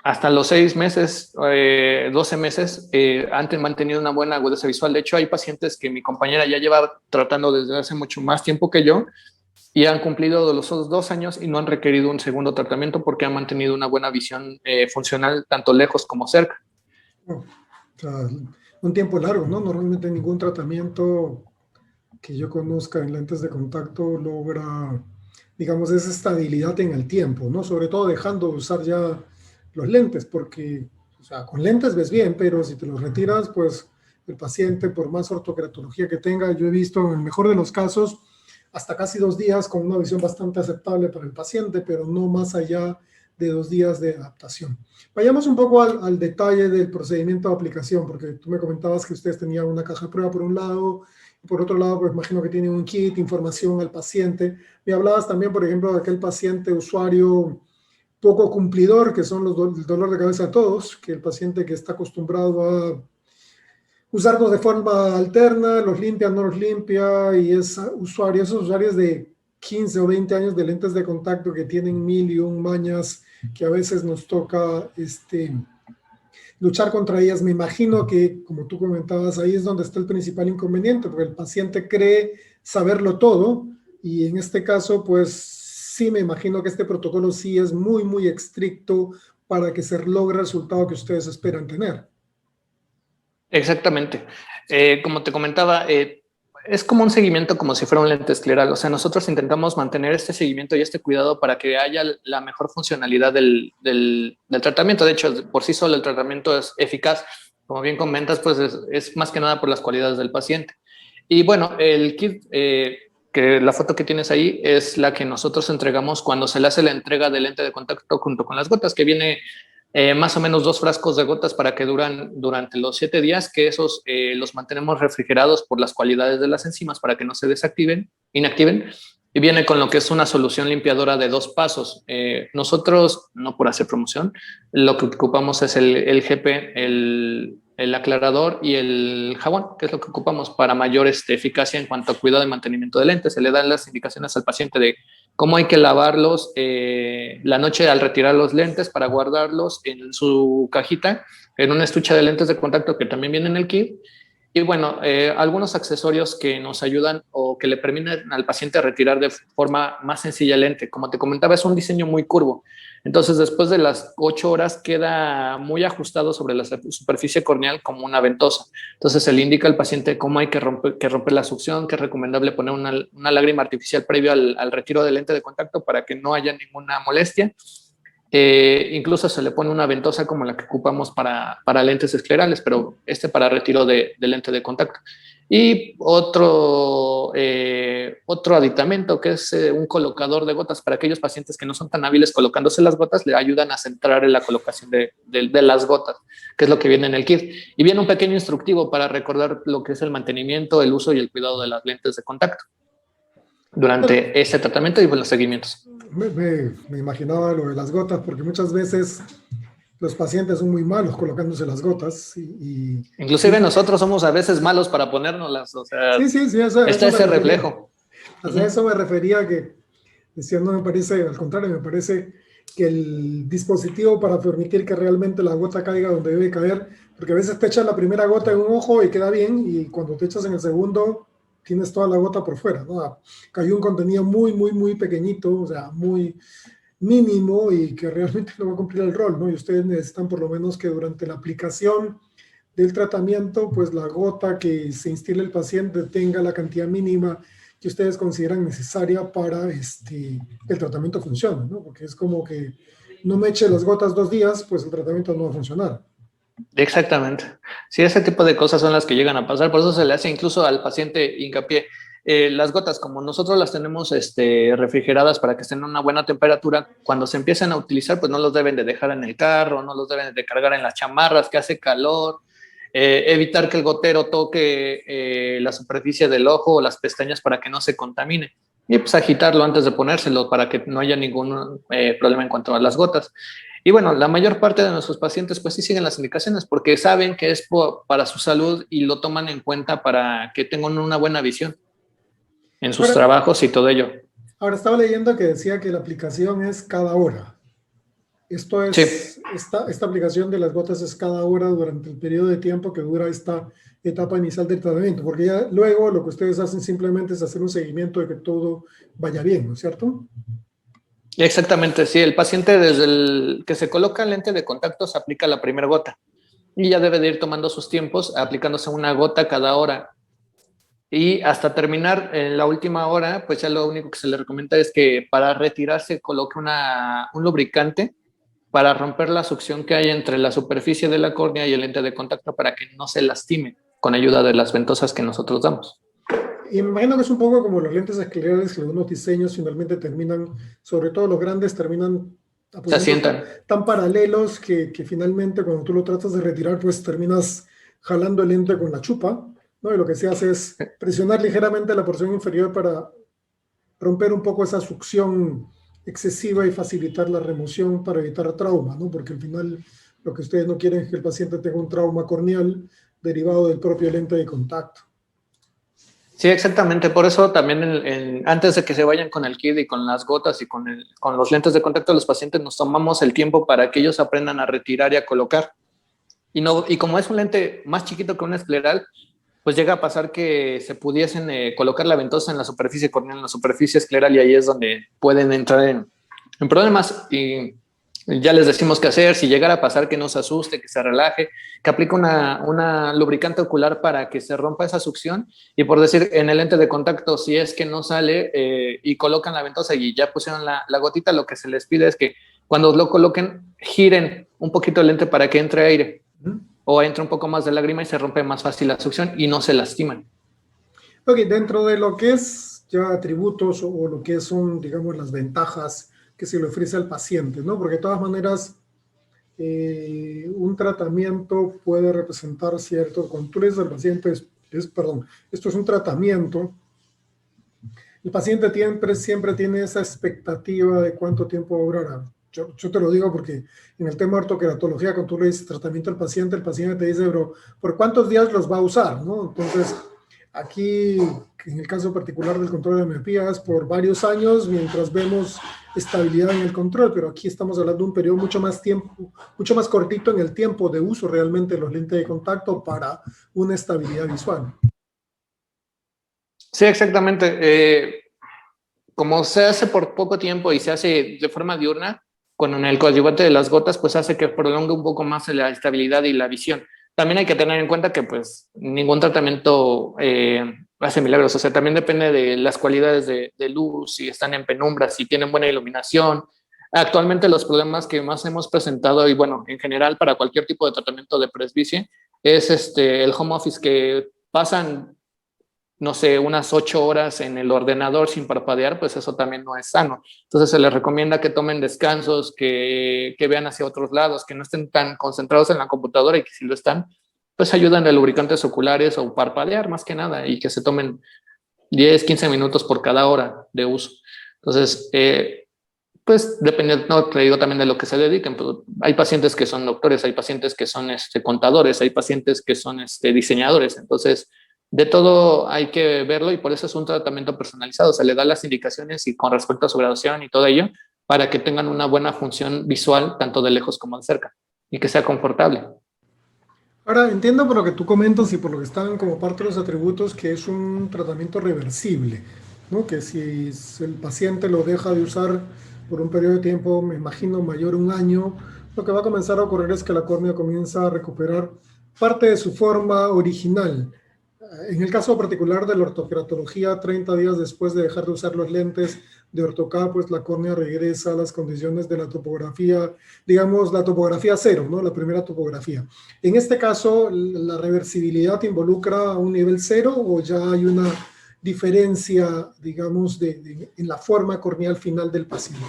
Hasta los 6 meses, 12 meses, han mantenido una buena agudeza visual. De hecho, hay pacientes que mi compañera ya lleva tratando desde hace mucho más tiempo que yo y han cumplido los 2 años y no han requerido un segundo tratamiento porque han mantenido una buena visión funcional tanto lejos como cerca. O sea, un tiempo largo, ¿no? Normalmente ningún tratamiento que yo conozca en lentes de contacto logra, digamos, esa estabilidad en el tiempo, ¿no? Sobre todo dejando de usar ya los lentes, porque, o sea, con lentes ves bien, pero si te los retiras, pues el paciente, por más ortokeratología que tenga, yo he visto en el mejor de los casos, hasta casi 2 días con una visión bastante aceptable para el paciente, pero no más allá de 2 días de adaptación. Vayamos un poco al detalle del procedimiento de aplicación, porque tú me comentabas que ustedes tenían una caja de prueba por un lado, y por otro lado, pues imagino que tienen un kit, información al paciente. Me hablabas también, por ejemplo, de aquel paciente usuario poco cumplidor, que son el dolor de cabeza de todos, que el paciente que está acostumbrado a usarlos de forma alterna, los limpia, no los limpia, y esos usuarios de 15 o 20 años de lentes de contacto que tienen mil y un mañas que a veces nos toca luchar contra ellas. Me imagino que, como tú comentabas, ahí es donde está el principal inconveniente, porque el paciente cree saberlo todo, y en este caso, pues sí me imagino que este protocolo sí es muy, muy estricto para que se logre el resultado que ustedes esperan tener. Exactamente. Como te comentaba, es como un seguimiento como si fuera un lente escleral. O sea, nosotros intentamos mantener este seguimiento y este cuidado para que haya la mejor funcionalidad del tratamiento. De hecho, por sí solo el tratamiento es eficaz. Como bien comentas, pues es más que nada por las cualidades del paciente. Y bueno, el kit, que la foto que tienes ahí es la que nosotros entregamos cuando se le hace la entrega del lente de contacto junto con las gotas, que viene más o menos 2 frascos de gotas para que duran durante los 7 días, que esos los mantenemos refrigerados por las cualidades de las enzimas para que no se inactiven, y viene con lo que es una solución limpiadora de 2 pasos. Nosotros, no por hacer promoción, lo que ocupamos es el GP, el aclarador y el jabón, que es lo que ocupamos para mayor eficacia en cuanto a cuidado y mantenimiento de lentes. Se le dan las indicaciones al paciente de cómo hay que lavarlos la noche al retirar los lentes para guardarlos en su cajita, en una estuche de lentes de contacto que también viene en el kit. Y bueno, algunos accesorios que nos ayudan o o que le permiten al paciente retirar de forma más sencilla el lente. Como te comentaba, es un diseño muy curvo. Entonces, después de las 8 horas queda muy ajustado sobre la superficie corneal como una ventosa. Entonces, se le indica al paciente cómo hay que romper la succión, que es recomendable poner una lágrima artificial previo al retiro del lente de contacto para que no haya ninguna molestia. Incluso se le pone una ventosa como la que ocupamos para lentes esclerales, pero para retiro de lente de contacto. Y otro aditamento que es un colocador de gotas para aquellos pacientes que no son tan hábiles colocándose las gotas, le ayudan a centrar en la colocación de las gotas, que es lo que viene en el kit. Y viene un pequeño instructivo para recordar lo que es el mantenimiento, el uso y el cuidado de las lentes de contacto durante ese tratamiento y los seguimientos. Me imaginaba lo de las gotas, porque muchas veces los pacientes son muy malos colocándose las gotas. Inclusive nosotros somos a veces malos para ponérnoslas, o sea, sí, está ese reflejo. A eso me refería, que decía, no me parece, al contrario, me parece que el dispositivo para permitir que realmente la gota caiga donde debe caer, porque a veces te echas la primera gota en un ojo y queda bien, y cuando te echas en el segundo tienes toda la gota por fuera, ¿no? Cayó un contenido muy pequeñito, o sea, muy mínimo, y que realmente no va a cumplir el rol, ¿no? Y ustedes necesitan por lo menos que durante la aplicación del tratamiento, pues la gota que se instile el paciente tenga la cantidad mínima que ustedes consideran necesaria para el tratamiento funcione, ¿no? Porque es como que no me eche las gotas 2 días, pues el tratamiento no va a funcionar. Exactamente. Sí, ese tipo de cosas son las que llegan a pasar, por eso se le hace incluso al paciente hincapié. Las gotas, como nosotros las tenemos refrigeradas para que estén a una buena temperatura, cuando se empiezan a utilizar, pues no los deben de dejar en el carro, no los deben de cargar en las chamarras que hace calor, evitar que el gotero toque la superficie del ojo o las pestañas para que no se contamine. Y pues agitarlo antes de ponérselo para que no haya ningún problema en cuanto a las gotas. Y bueno, la mayor parte de nuestros pacientes pues sí siguen las indicaciones porque saben que es para su salud y lo toman en cuenta para que tengan una buena visión en sus trabajos y todo ello. Ahora estaba leyendo que decía que la aplicación es cada hora. Esto es, sí. Esta aplicación de las gotas es cada hora durante el periodo de tiempo que dura esta etapa inicial del tratamiento, porque ya luego lo que ustedes hacen simplemente es hacer un seguimiento de que todo vaya bien, ¿no es cierto? Exactamente, sí. El paciente desde el que se coloca el lente de contacto se aplica la primera gota y ya debe de ir tomando sus tiempos aplicándose una gota cada hora. Y hasta terminar en la última hora, pues ya lo único que se le recomienda es que para retirarse coloque un lubricante para romper la succión que hay entre la superficie de la córnea y el lente de contacto para que no se lastime con ayuda de las ventosas que nosotros damos. Y me imagino que es un poco como los lentes esclerales, que algunos diseños finalmente terminan, sobre todo los grandes, terminan se asientan tan paralelos que finalmente cuando tú lo tratas de retirar, pues terminas jalando el lente con la chupa, ¿no? Y lo que se hace es presionar ligeramente la porción inferior para romper un poco esa succión excesiva y facilitar la remoción para evitar trauma, ¿no? Porque al final lo que ustedes no quieren es que el paciente tenga un trauma corneal derivado del propio lente de contacto. Sí, exactamente. Por eso también antes de que se vayan con el kit y con las gotas y con los lentes de contacto, los pacientes nos tomamos el tiempo para que ellos aprendan a retirar y a colocar. Y como es un lente más chiquito que un escleral, pues llega a pasar que se pudiesen colocar la ventosa en la superficie corneal, en la superficie escleral, y ahí es donde pueden entrar en problemas. Y ya les decimos qué hacer. Si llegara a pasar, que no se asuste, que se relaje, que aplique una lubricante ocular para que se rompa esa succión. Y por decir, en el lente de contacto, si es que no sale y colocan la ventosa y ya pusieron la gotita, lo que se les pide es que cuando lo coloquen, giren un poquito el lente para que entre aire. O entra un poco más de lágrima y se rompe más fácil la succión y no se lastiman. Ok, dentro de lo que es ya atributos o lo que son, digamos, las ventajas que se le ofrece al paciente, ¿no? Porque de todas maneras, un tratamiento puede representar cierto, cuando tú le dices al paciente, perdón, esto es un tratamiento, el paciente siempre tiene esa expectativa de cuánto tiempo va a durar. Yo te lo digo porque en el tema de ortoqueratología, cuando tú le dices tratamiento al paciente te dice, pero ¿por cuántos días los va a usar? ¿No? Entonces, aquí, en el caso particular del control de la miopía, es por varios años mientras vemos estabilidad en el control, pero aquí estamos hablando de un periodo mucho más cortito en el tiempo de uso realmente de los lentes de contacto para una estabilidad visual. Sí, exactamente. Como se hace por poco tiempo y se hace de forma diurna, con el coadyuvante de las gotas, pues hace que prolongue un poco más la estabilidad y la visión. También hay que tener en cuenta que pues ningún tratamiento hace milagros, o sea, también depende de las cualidades de luz, si están en penumbra, si tienen buena iluminación. Actualmente los problemas que más hemos presentado y bueno, en general para cualquier tipo de tratamiento de presbicie es el home office, que pasan no sé, unas 8 horas en el ordenador sin parpadear, pues eso también no es sano. Entonces se les recomienda que tomen descansos, que vean hacia otros lados, que no estén tan concentrados en la computadora y que si lo están, pues ayudan de lubricantes oculares o parpadear más que nada y que se tomen 10, 15 minutos por cada hora de uso. Entonces, pues dependiendo, no, te digo también de lo que se dediquen, pero hay pacientes que son doctores, hay pacientes que son contadores, hay pacientes que son diseñadores, entonces de todo hay que verlo y por eso es un tratamiento personalizado, se le da las indicaciones y con respecto a su graduación y todo ello, para que tengan una buena función visual tanto de lejos como de cerca y que sea confortable. Ahora, entiendo por lo que tú comentas y por lo que están como parte de los atributos que es un tratamiento reversible, ¿no? Que si el paciente lo deja de usar por un periodo de tiempo, me imagino mayor a un año, lo que va a comenzar a ocurrir es que la córnea comienza a recuperar parte de su forma original. En el caso particular de la ortoqueratología, 30 días después de dejar de usar los lentes de ortoca, pues la córnea regresa a las condiciones de la topografía, digamos la topografía cero, ¿no? La primera topografía. En este caso, ¿la reversibilidad involucra a un nivel cero o ya hay una diferencia, digamos, en la forma corneal final del paciente?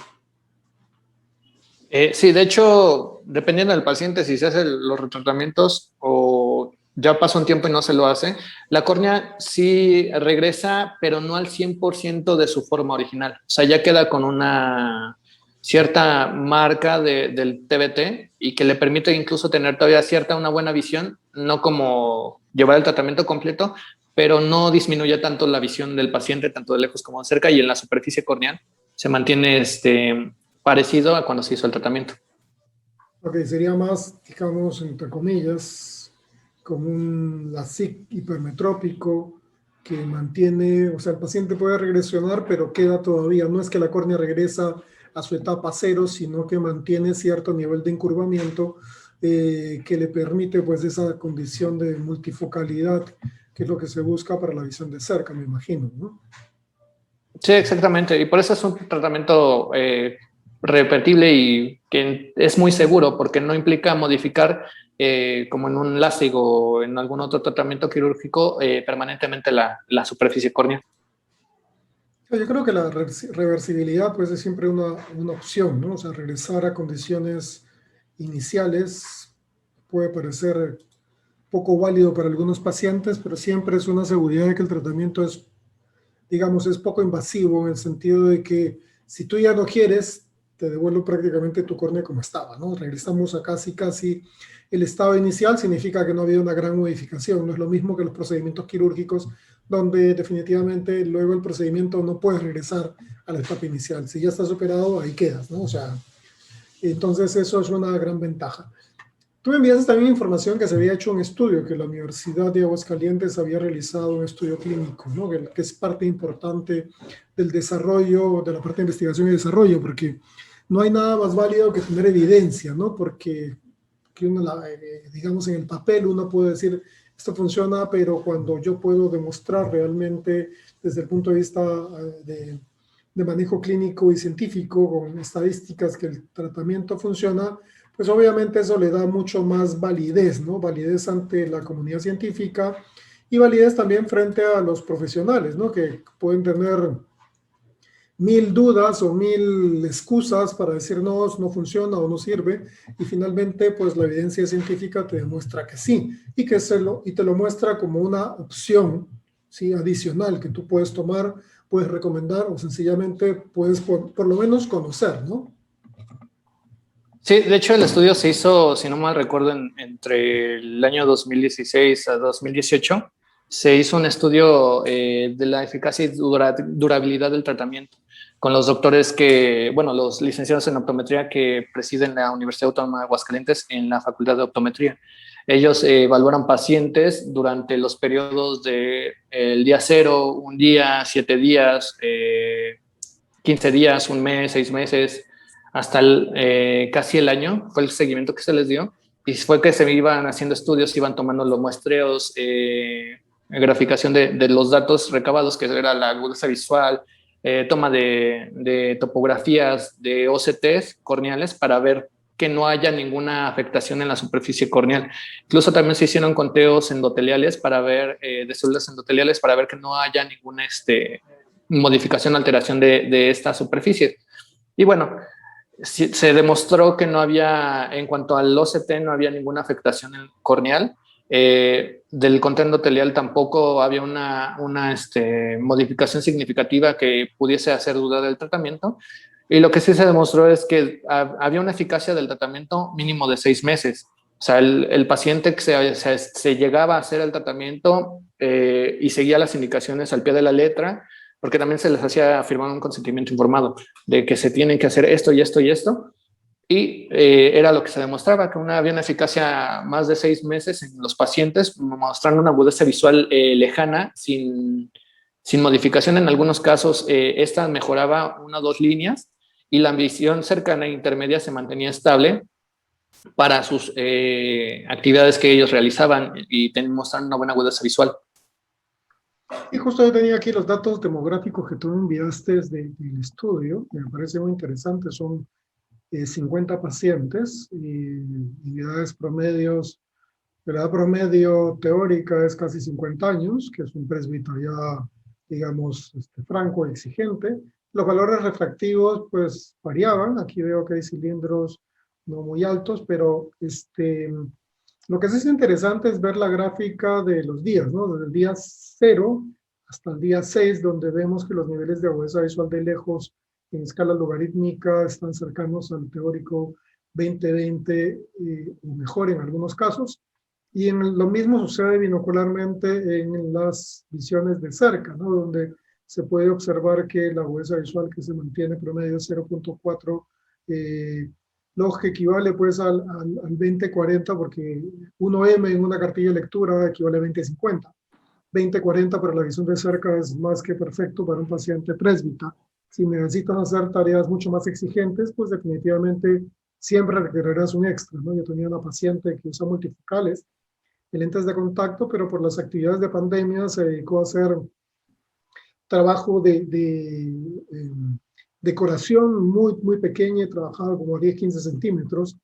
Sí, de hecho, dependiendo del paciente, si se hacen los retratamientos o ya pasa un tiempo y no se lo hace, la córnea sí regresa, pero no al 100% de su forma original. O sea, ya queda con una cierta marca del TBT y que le permite incluso tener todavía una buena visión, no como llevar el tratamiento completo, pero no disminuye tanto la visión del paciente, tanto de lejos como de cerca, y en la superficie corneal se mantiene parecido a cuando se hizo el tratamiento. Ok, sería más, digamos, entre comillas, como un LASIK hipermetrópico que mantiene, o sea, el paciente puede regresionar, pero queda todavía, no es que la córnea regresa a su etapa cero, sino que mantiene cierto nivel de encurvamiento que le permite pues esa condición de multifocalidad, que es lo que se busca para la visión de cerca, me imagino, ¿no? Sí, exactamente. Y por eso es un tratamiento repetible y que es muy seguro porque no implica modificar como en un láser o en algún otro tratamiento quirúrgico permanentemente la superficie córnea. Yo creo que la reversibilidad pues es siempre una opción, ¿no? O sea, regresar a condiciones iniciales puede parecer poco válido para algunos pacientes, pero siempre es una seguridad de que el tratamiento es, digamos, es poco invasivo en el sentido de que si tú ya no quieres, te devuelvo prácticamente tu córnea como estaba, ¿no? Regresamos a casi el estado inicial, significa que no había una gran modificación, no es lo mismo que los procedimientos quirúrgicos, donde definitivamente luego el procedimiento no puede regresar a la etapa inicial. Si ya estás operado, ahí quedas, ¿no? O sea, entonces eso es una gran ventaja. Tú me enviaste también información que se había hecho un estudio, que la Universidad de Aguascalientes había realizado un estudio clínico, ¿no? Que es parte importante del desarrollo, de la parte de investigación y desarrollo, porque no hay nada más válido que tener evidencia, ¿no? Porque que uno, digamos, en el papel uno puede decir, esto funciona, pero cuando yo puedo demostrar realmente desde el punto de vista de manejo clínico y científico, con estadísticas, que el tratamiento funciona, pues obviamente eso le da mucho más validez, ¿no? Validez ante la comunidad científica y validez también frente a los profesionales, ¿no? Que pueden tener mil dudas o mil excusas para decir no, no funciona o no sirve, y finalmente pues la evidencia científica te demuestra que sí, y que y te lo muestra como una opción, ¿sí? Adicional que tú puedes tomar, puedes recomendar o sencillamente puedes por lo menos conocer, ¿no? Sí, de hecho el estudio se hizo, si no mal recuerdo, entre el año 2016 a 2018. Se hizo un estudio de la eficacia y durabilidad del tratamiento con los doctores que, bueno, los licenciados en optometría que presiden la Universidad Autónoma de Aguascalientes en la Facultad de Optometría. Ellos evaluaron pacientes durante los periodos de el día 0, un día, 7 días, 15 días, un mes, 6 meses, hasta casi el año, fue el seguimiento que se les dio, y fue que se iban haciendo estudios, iban tomando los muestreos, graficación de los datos recabados, que era la agudeza visual, toma de topografías de OCTs corneales para ver que no haya ninguna afectación en la superficie corneal. Incluso también se hicieron conteos endoteliales para ver, de células endoteliales, para ver que no haya ninguna modificación o alteración de esta superficie. Y bueno, se demostró que no había, en cuanto al OCT, no había ninguna afectación corneal. Del conteo endotelial tampoco había una modificación significativa que pudiese hacer dudar del tratamiento. Y lo que sí se demostró es que había una eficacia del tratamiento mínimo de 6 meses. O sea, el paciente que se llegaba a hacer el tratamiento y seguía las indicaciones al pie de la letra, porque también se les hacía firmar un consentimiento informado de que se tienen que hacer esto y esto y esto. Y era lo que se demostraba, que había una eficacia más de 6 meses en los pacientes, mostrando una agudeza visual lejana, sin modificación. En algunos casos, esta mejoraba 1 o 2 líneas, y la visión cercana e intermedia se mantenía estable para sus actividades que ellos realizaban, y mostraron una buena agudeza visual. Y justo yo tenía aquí los datos demográficos que tú me enviaste del estudio, que me parece muy interesante. Son 50 pacientes y edades promedios. La edad promedio teórica es casi 50 años, que es un presbítero ya, digamos, franco, exigente. Los valores refractivos pues variaban. Aquí veo que hay cilindros no muy altos, pero lo que sí es interesante es ver la gráfica de los días, ¿no? Desde el día 0 hasta el día 6, donde vemos que los niveles de agudeza visual de lejos en escala logarítmica están cercanos al teórico 20-20 o mejor en algunos casos. Y lo mismo sucede binocularmente en las visiones de cerca, ¿no? Donde se puede observar que la agudeza visual que se mantiene promedio 0.4 log equivale pues al 20-40, porque 1M en una cartilla de lectura equivale a 20-50. 20-40 para la visión de cerca es más que perfecto para un paciente presbita. Si necesitas hacer tareas mucho más exigentes, pues definitivamente siempre requerirás un extra, ¿no? Yo tenía una paciente que usa multifocales y lentes de contacto, pero por las actividades de pandemia se dedicó a hacer trabajo de decoración muy pequeña, y trabajaba como a 10-15 centímetros.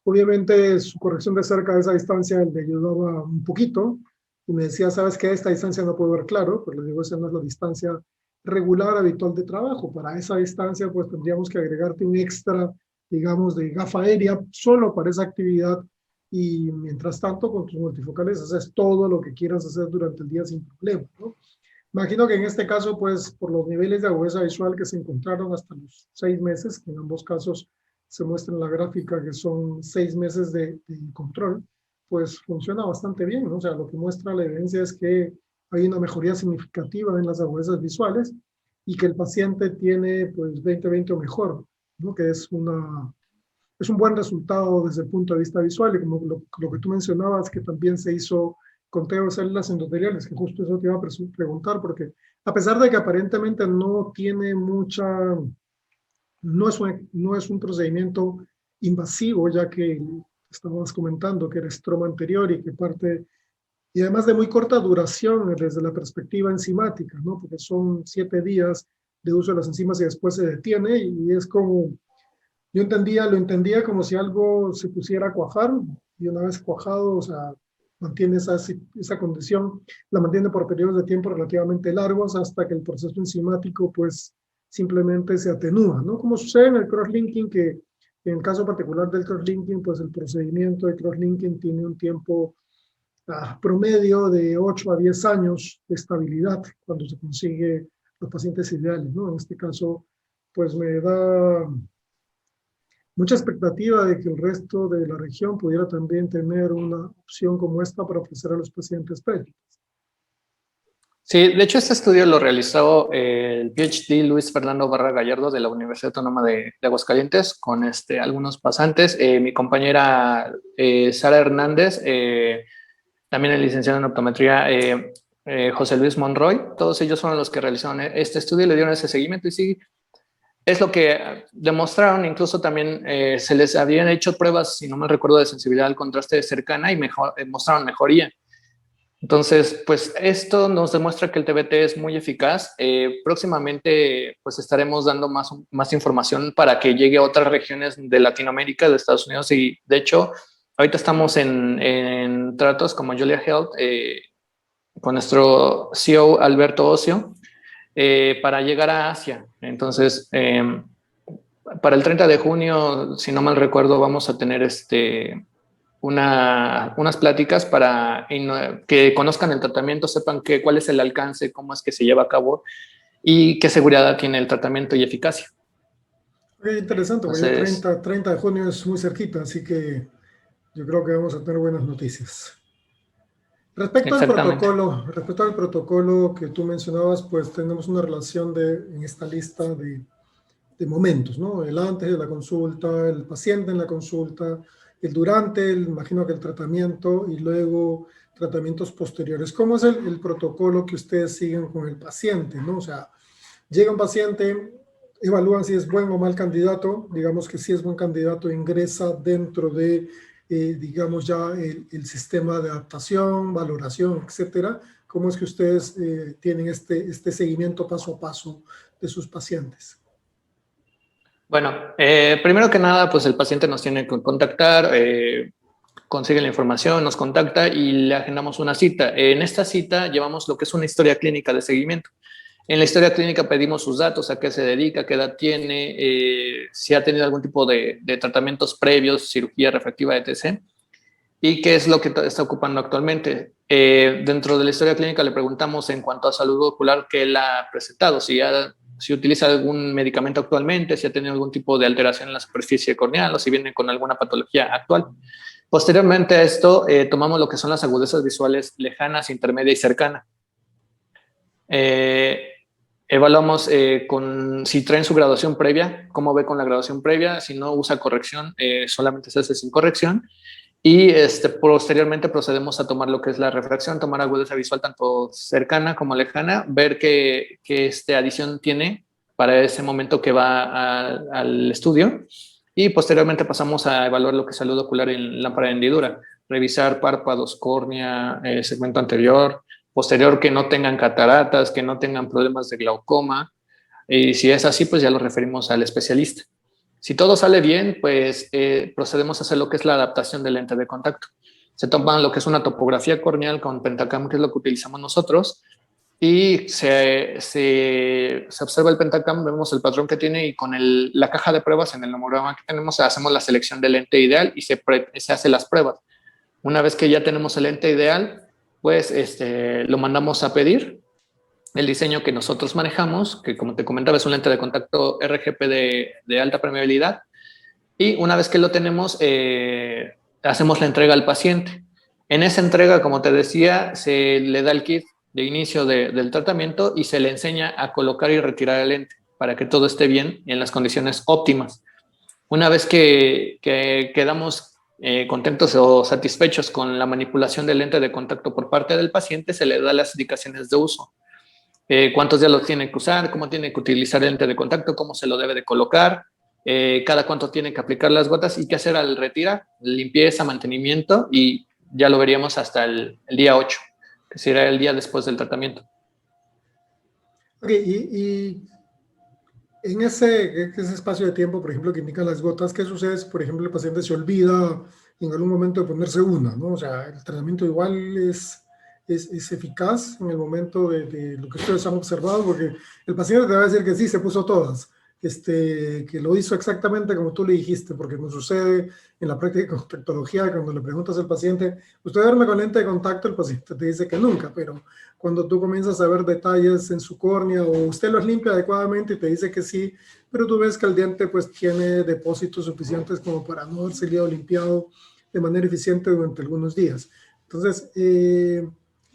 Obviamente su corrección de cerca a esa distancia le ayudaba un poquito, y me decía, ¿sabes qué? A esta distancia no puedo ver claro, pero le digo, esa no es la distancia regular habitual de trabajo. Para esa distancia pues tendríamos que agregarte un extra, digamos, de gafa aérea solo para esa actividad, y mientras tanto con tus multifocales haces todo lo que quieras hacer durante el día sin problema, ¿no? Imagino que en este caso, pues, por los niveles de agudeza visual que se encontraron hasta los 6 meses, que en ambos casos se muestra en la gráfica que son 6 meses de control, pues funciona bastante bien, ¿no? O sea, lo que muestra la evidencia es que hay una mejoría significativa en las agudezas visuales y que el paciente tiene, pues, 20-20 o mejor, ¿no? Que es un buen resultado desde el punto de vista visual. Y como lo que tú mencionabas, que también se hizo conteo de células endoteliales, que justo eso te iba a preguntar, porque a pesar de que aparentemente no tiene mucha, no es un procedimiento invasivo, ya que estábamos comentando que era estroma anterior y que parte, y además de muy corta duración desde la perspectiva enzimática, ¿no? Porque son 7 días de uso de las enzimas y después se detiene, y es como, yo lo entendía como si algo se pusiera a cuajar, y una vez cuajado, o sea, mantiene esa condición, la mantiene por periodos de tiempo relativamente largos hasta que el proceso enzimático pues simplemente se atenúa, ¿no? Como sucede en el crosslinking, que en el caso particular del crosslinking, pues el procedimiento de crosslinking tiene un tiempo promedio de 8 a 10 años de estabilidad cuando se consigue los pacientes ideales, ¿no? En este caso, pues me da mucha expectativa de que el resto de la región pudiera también tener una opción como esta para ofrecer a los pacientes presbitas. Sí, de hecho este estudio lo realizó el PhD Luis Fernando Barra Gallardo de la Universidad Autónoma de Aguascalientes con algunos pasantes. Mi compañera Sara Hernández, también el licenciado en optometría José Luis Monroy, todos ellos fueron los que realizaron este estudio y le dieron ese seguimiento y sí, es lo que demostraron. Incluso también se les habían hecho pruebas, si no me recuerdo, de sensibilidad al contraste cercana y mostraron mejoría. Entonces, pues esto nos demuestra que el TBT es muy eficaz. Próximamente, pues estaremos dando más información para que llegue a otras regiones de Latinoamérica, de Estados Unidos y de hecho, ahorita estamos en tratos como Julia Health con nuestro CEO Alberto Ocio para llegar a Asia. Entonces, para el 30 de junio, si no mal recuerdo, vamos a tener unas pláticas para que conozcan el tratamiento, sepan cuál es el alcance, cómo es que se lleva a cabo y qué seguridad tiene el tratamiento y eficacia. Qué interesante, porque ya Entonces, 30 de junio es muy cerquita, así que yo creo que vamos a tener buenas noticias. exactamente. Respecto al protocolo que tú mencionabas, pues tenemos una relación en esta lista de momentos, ¿no? El antes de la consulta, el paciente en la consulta, el durante, imagino que el tratamiento y luego tratamientos posteriores. ¿Cómo es el protocolo que ustedes siguen con el paciente, ¿no? O sea, llega un paciente, evalúan si es buen o mal candidato, digamos que si es buen candidato ingresa dentro de, digamos ya, el sistema de adaptación, valoración, etcétera. ¿Cómo es que ustedes tienen este seguimiento paso a paso de sus pacientes? Bueno, primero que nada, pues el paciente nos tiene que contactar, consigue la información, nos contacta y le agendamos una cita. En esta cita llevamos lo que es una historia clínica de seguimiento. En la historia clínica pedimos sus datos, a qué se dedica, qué edad tiene, si ha tenido algún tipo de tratamientos previos, cirugía refractiva, etc. Y qué es lo que está ocupando actualmente. Dentro de la historia clínica le preguntamos en cuanto a salud ocular qué él ha presentado, si utiliza algún medicamento actualmente, si ha tenido algún tipo de alteración en la superficie corneal o si viene con alguna patología actual. Posteriormente a esto, tomamos lo que son las agudezas visuales lejanas, intermedia y cercana. Evaluamos si traen su graduación previa, cómo ve con la graduación previa, si no usa corrección, solamente se hace sin corrección. Y posteriormente procedemos a tomar lo que es la refracción, tomar agudeza visual tanto cercana como lejana, ver qué adición tiene para ese momento que va al estudio. Y posteriormente pasamos a evaluar lo que es salud ocular en lámpara de hendidura, revisar párpados, córnea, segmento anterior, posterior, que no tengan cataratas, que no tengan problemas de glaucoma. Y si es así, pues ya lo referimos al especialista. Si todo sale bien, pues procedemos a hacer lo que es la adaptación del lente de contacto. Se toma lo que es una topografía corneal con Pentacam, que es lo que utilizamos nosotros, y se observa el Pentacam, vemos el patrón que tiene y con la caja de pruebas en el nomograma que tenemos hacemos la selección del lente ideal y se hace las pruebas. Una vez que ya tenemos el lente ideal, pues lo mandamos a pedir. El diseño que nosotros manejamos, que como te comentaba es un lente de contacto RGP de alta permeabilidad, y una vez que lo tenemos, hacemos la entrega al paciente. En esa entrega, como te decía, se le da el kit de inicio del tratamiento y se le enseña a colocar y retirar el lente para que todo esté bien y en las condiciones óptimas. Una vez que quedamos contentos o satisfechos con la manipulación del lente de contacto por parte del paciente, se le da las indicaciones de uso. Cuántos días lo tiene que usar, cómo tiene que utilizar el lente de contacto, cómo se lo debe de colocar, cada cuánto tiene que aplicar las gotas y qué hacer al retirar, limpieza, mantenimiento y ya lo veríamos hasta el día 8, que será el día después del tratamiento. Ok, y en ese espacio de tiempo, por ejemplo, que indican las gotas, ¿qué sucede si, por ejemplo, el paciente se olvida en algún momento de ponerse una, ¿no? O sea, el tratamiento igual es eficaz en el momento de lo que ustedes han observado, porque el paciente te va a decir que sí, se puso todas, que lo hizo exactamente como tú le dijiste, porque nos sucede en la práctica de contactología, cuando le preguntas al paciente, ¿usted duerme con lente de contacto? El paciente te dice que nunca, pero cuando tú comienzas a ver detalles en su córnea o usted los limpia adecuadamente y te dice que sí, pero tú ves que el diente pues tiene depósitos suficientes como para no haber limpiado de manera eficiente durante algunos días. Entonces,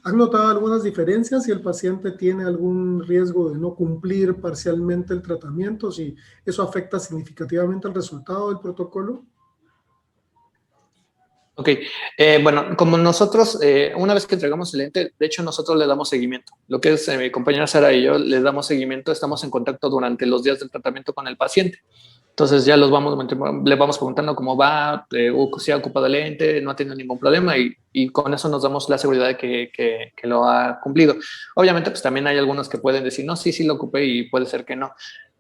¿Han notado algunas diferencias si el paciente tiene algún riesgo de no cumplir parcialmente el tratamiento, si eso afecta significativamente el resultado del protocolo? Ok, bueno, como nosotros, una vez que entregamos el lente, de hecho nosotros le damos seguimiento. Lo que es mi compañera Sara y yo le damos seguimiento, estamos en contacto durante los días del tratamiento con el paciente. Entonces ya le vamos preguntando cómo va, si ha ocupado el lente, no ha tenido ningún problema y con eso nos damos la seguridad de que lo ha cumplido. Obviamente, pues también hay algunos que pueden decir, no, sí, sí lo ocupé y puede ser que no.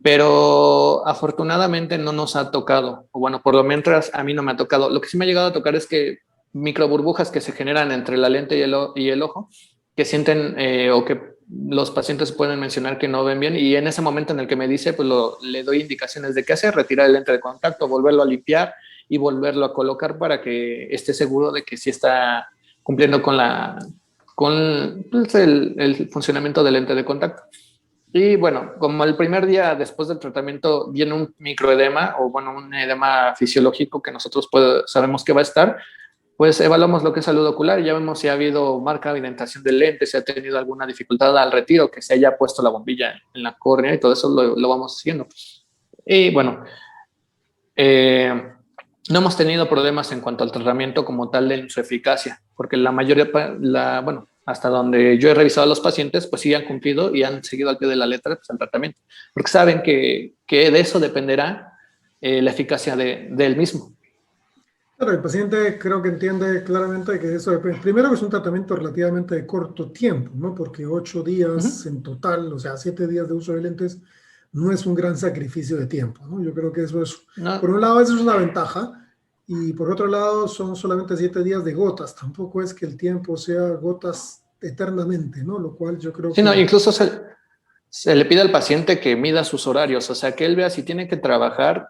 Pero afortunadamente no nos ha tocado, o bueno, por lo mientras a mí no me ha tocado. Lo que sí me ha llegado a tocar es que microburbujas que se generan entre la lente y el ojo, que sienten o que los pacientes pueden mencionar que no ven bien y en ese momento en el que me dice, pues le doy indicaciones de qué hacer, retirar el lente de contacto, volverlo a limpiar y volverlo a colocar para que esté seguro de que sí está cumpliendo con pues, el funcionamiento del lente de contacto. Y bueno, como el primer día después del tratamiento viene un microedema o bueno, un edema fisiológico que nosotros sabemos que va a estar, pues evaluamos lo que es salud ocular y ya vemos si ha habido marca de indentación del lente, si ha tenido alguna dificultad al retiro, que se haya puesto la bombilla en la córnea y todo eso lo vamos haciendo. Y bueno, eh, no hemos tenido problemas en cuanto al tratamiento como tal en su eficacia, porque la mayoría, bueno, hasta donde yo he revisado a los pacientes, pues sí han cumplido y han seguido al pie de la letra pues, el tratamiento, porque saben que de eso dependerá la eficacia del mismo. Claro, el paciente creo que entiende claramente que eso depende. Primero que es un tratamiento relativamente de corto tiempo, ¿no? Porque 8 días Uh-huh. en total, o sea, 7 días de uso de lentes, no es un gran sacrificio de tiempo, ¿no? Yo creo que eso es, por No, un lado, eso es una ventaja, y por otro lado, son solamente 7 días de gotas. Tampoco es que el tiempo sea gotas eternamente, ¿no? Lo cual yo creo sí, no, que, incluso se le pide al paciente que mida sus horarios, o sea, que él vea si tiene que trabajar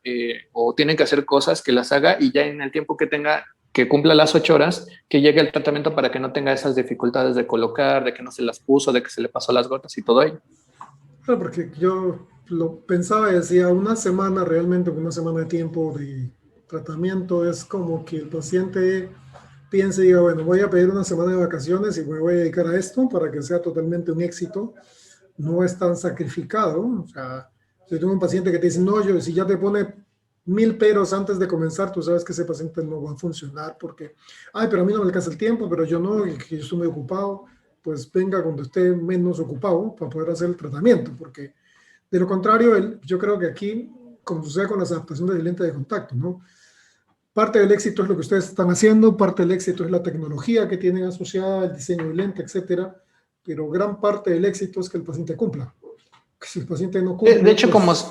o tiene que hacer cosas, que las haga y ya en el tiempo que tenga, que cumpla las 8 horas, que llegue al tratamiento para que no tenga esas dificultades de colocar, de que no se las puso, de que se le pasó las gotas y todo ello. claro, porque yo lo pensaba y decía, una semana realmente, una semana de tiempo de tratamiento es como que el paciente piense y diga, bueno, voy a pedir una semana de vacaciones y me voy a dedicar a esto para que sea totalmente un éxito. No es tan sacrificado. O sea, si tengo un paciente que te dice, no, yo, si ya te pone 1000 peros antes de comenzar, tú sabes que ese paciente no va a funcionar porque, ay, pero a mí no me alcanza el tiempo, pero yo no, y que yo estoy muy ocupado, pues venga cuando esté menos ocupado para poder hacer el tratamiento, porque de lo contrario, yo creo que aquí, como sucede con las adaptaciones de lente de contacto, ¿no? Parte del éxito es lo que ustedes están haciendo, parte del éxito es la tecnología que tienen asociada, el diseño del lente, etcétera, pero gran parte del éxito es que el paciente cumpla. Si el paciente no De cumple, hecho, como, pues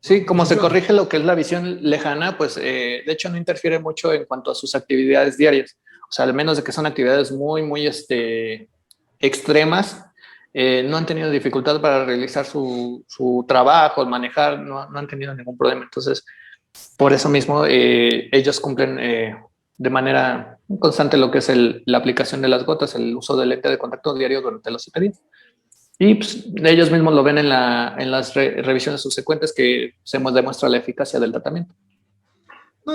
sí, no como se funciona. corrige lo que es la visión lejana, pues de hecho no interfiere mucho en cuanto a sus actividades diarias. O sea, al menos de que son actividades muy, muy extremas, no han tenido dificultad para realizar su trabajo, manejar, no han tenido ningún problema. Entonces, por eso mismo, ellos cumplen de manera constante lo que es la aplicación de las gotas, el uso del lente de contacto diario durante los 7 días. Y pues, ellos mismos lo ven en las revisiones subsecuentes que se demuestra la eficacia del tratamiento. No,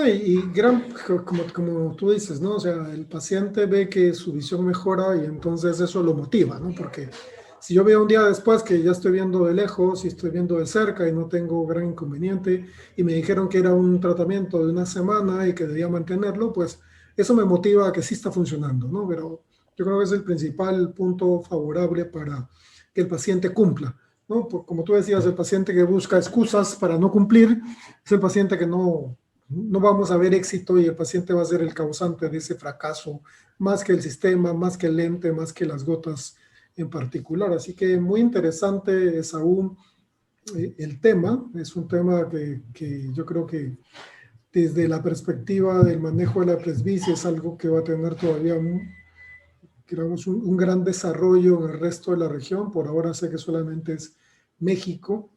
como tú dices, ¿no? O sea, el paciente ve que su visión mejora y entonces eso lo motiva, ¿no? Porque si yo veo un día después que ya estoy viendo de lejos y estoy viendo de cerca y no tengo gran inconveniente y me dijeron que era un tratamiento de una semana y que debía mantenerlo, pues eso me motiva a que sí está funcionando, ¿no? Pero yo creo que es el principal punto favorable para que el paciente cumpla, ¿no? Como tú decías, el paciente que busca excusas para no cumplir es el paciente que no vamos a ver éxito y el paciente va a ser el causante de ese fracaso, más que el sistema, más que el lente, más que las gotas en particular. Así que muy interesante, Esaú, el tema. Es un tema que yo creo que desde la perspectiva del manejo de la presbicia es algo que va a tener todavía creamos un gran desarrollo en el resto de la región. Por ahora sé que solamente es México.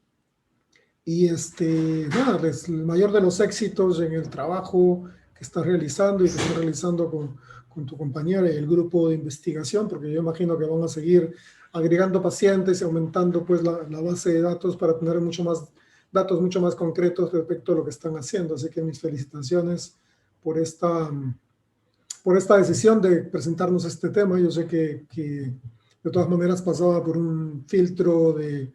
Y nada, es el mayor de los éxitos en el trabajo que estás realizando y que estás realizando con tu compañera y el grupo de investigación, porque yo imagino que van a seguir agregando pacientes y aumentando pues la base de datos para tener datos mucho más concretos respecto a lo que están haciendo. Así que mis felicitaciones por por esta decisión de presentarnos este tema. Yo sé que de todas maneras pasaba por un filtro de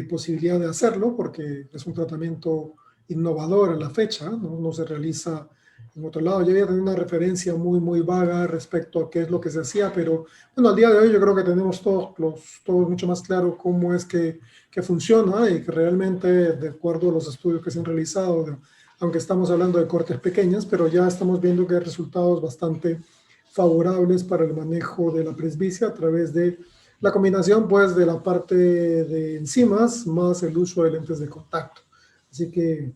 posibilidad de hacerlo, porque es un tratamiento innovador a la fecha, no se realiza en otro lado. Yo había tenido una referencia muy vaga respecto a qué es lo que se hacía, pero bueno, al día de hoy yo creo que tenemos todos mucho más claro cómo es que funciona, y que realmente, de acuerdo a los estudios que se han realizado, aunque estamos hablando de cortes pequeñas, pero ya estamos viendo que hay resultados bastante favorables para el manejo de la presbicia a través de la combinación, pues, de la parte de enzimas más el uso de lentes de contacto. Así que,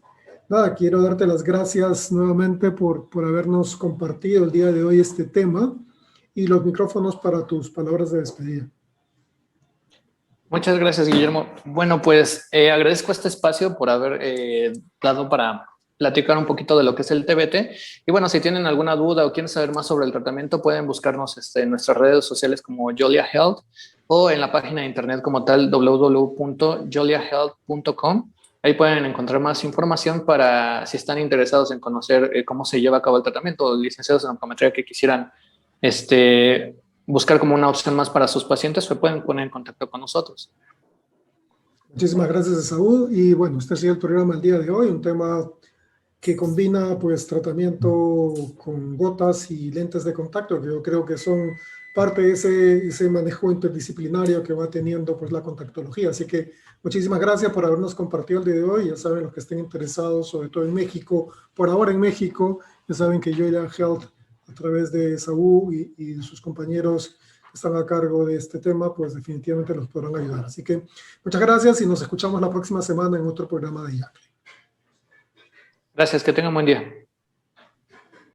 nada, quiero darte las gracias nuevamente por habernos compartido el día de hoy este tema, y los micrófonos para tus palabras de despedida. Muchas gracias, Guillermo. Bueno, pues agradezco este espacio por haber dado para platicar un poquito de lo que es el TBT. Y bueno, si tienen alguna duda o quieren saber más sobre el tratamiento, pueden buscarnos en nuestras redes sociales como Jolia Health, o en la página de internet como tal, www.joliahealth.com. Ahí pueden encontrar más información para si están interesados en conocer cómo se lleva a cabo el tratamiento, o licenciados en oncometría que quisieran buscar como una opción más para sus pacientes, se pueden poner en contacto con nosotros. Muchísimas gracias, Esaú. Y bueno, este ha sido el programa del día de hoy, un tema que combina, pues, tratamiento con gotas y lentes de contacto, que yo creo que son parte de ese manejo interdisciplinario que va teniendo, pues, la contactología. Así que muchísimas gracias por habernos compartido el día de hoy. Ya saben, los que estén interesados, sobre todo en México, por ahora en México, ya saben que Jolia Health, a través de Saúl y sus compañeros que están a cargo de este tema, pues definitivamente los podrán ayudar. Así que muchas gracias, y nos escuchamos la próxima semana en otro programa de IACLE. Gracias, que tengan buen día.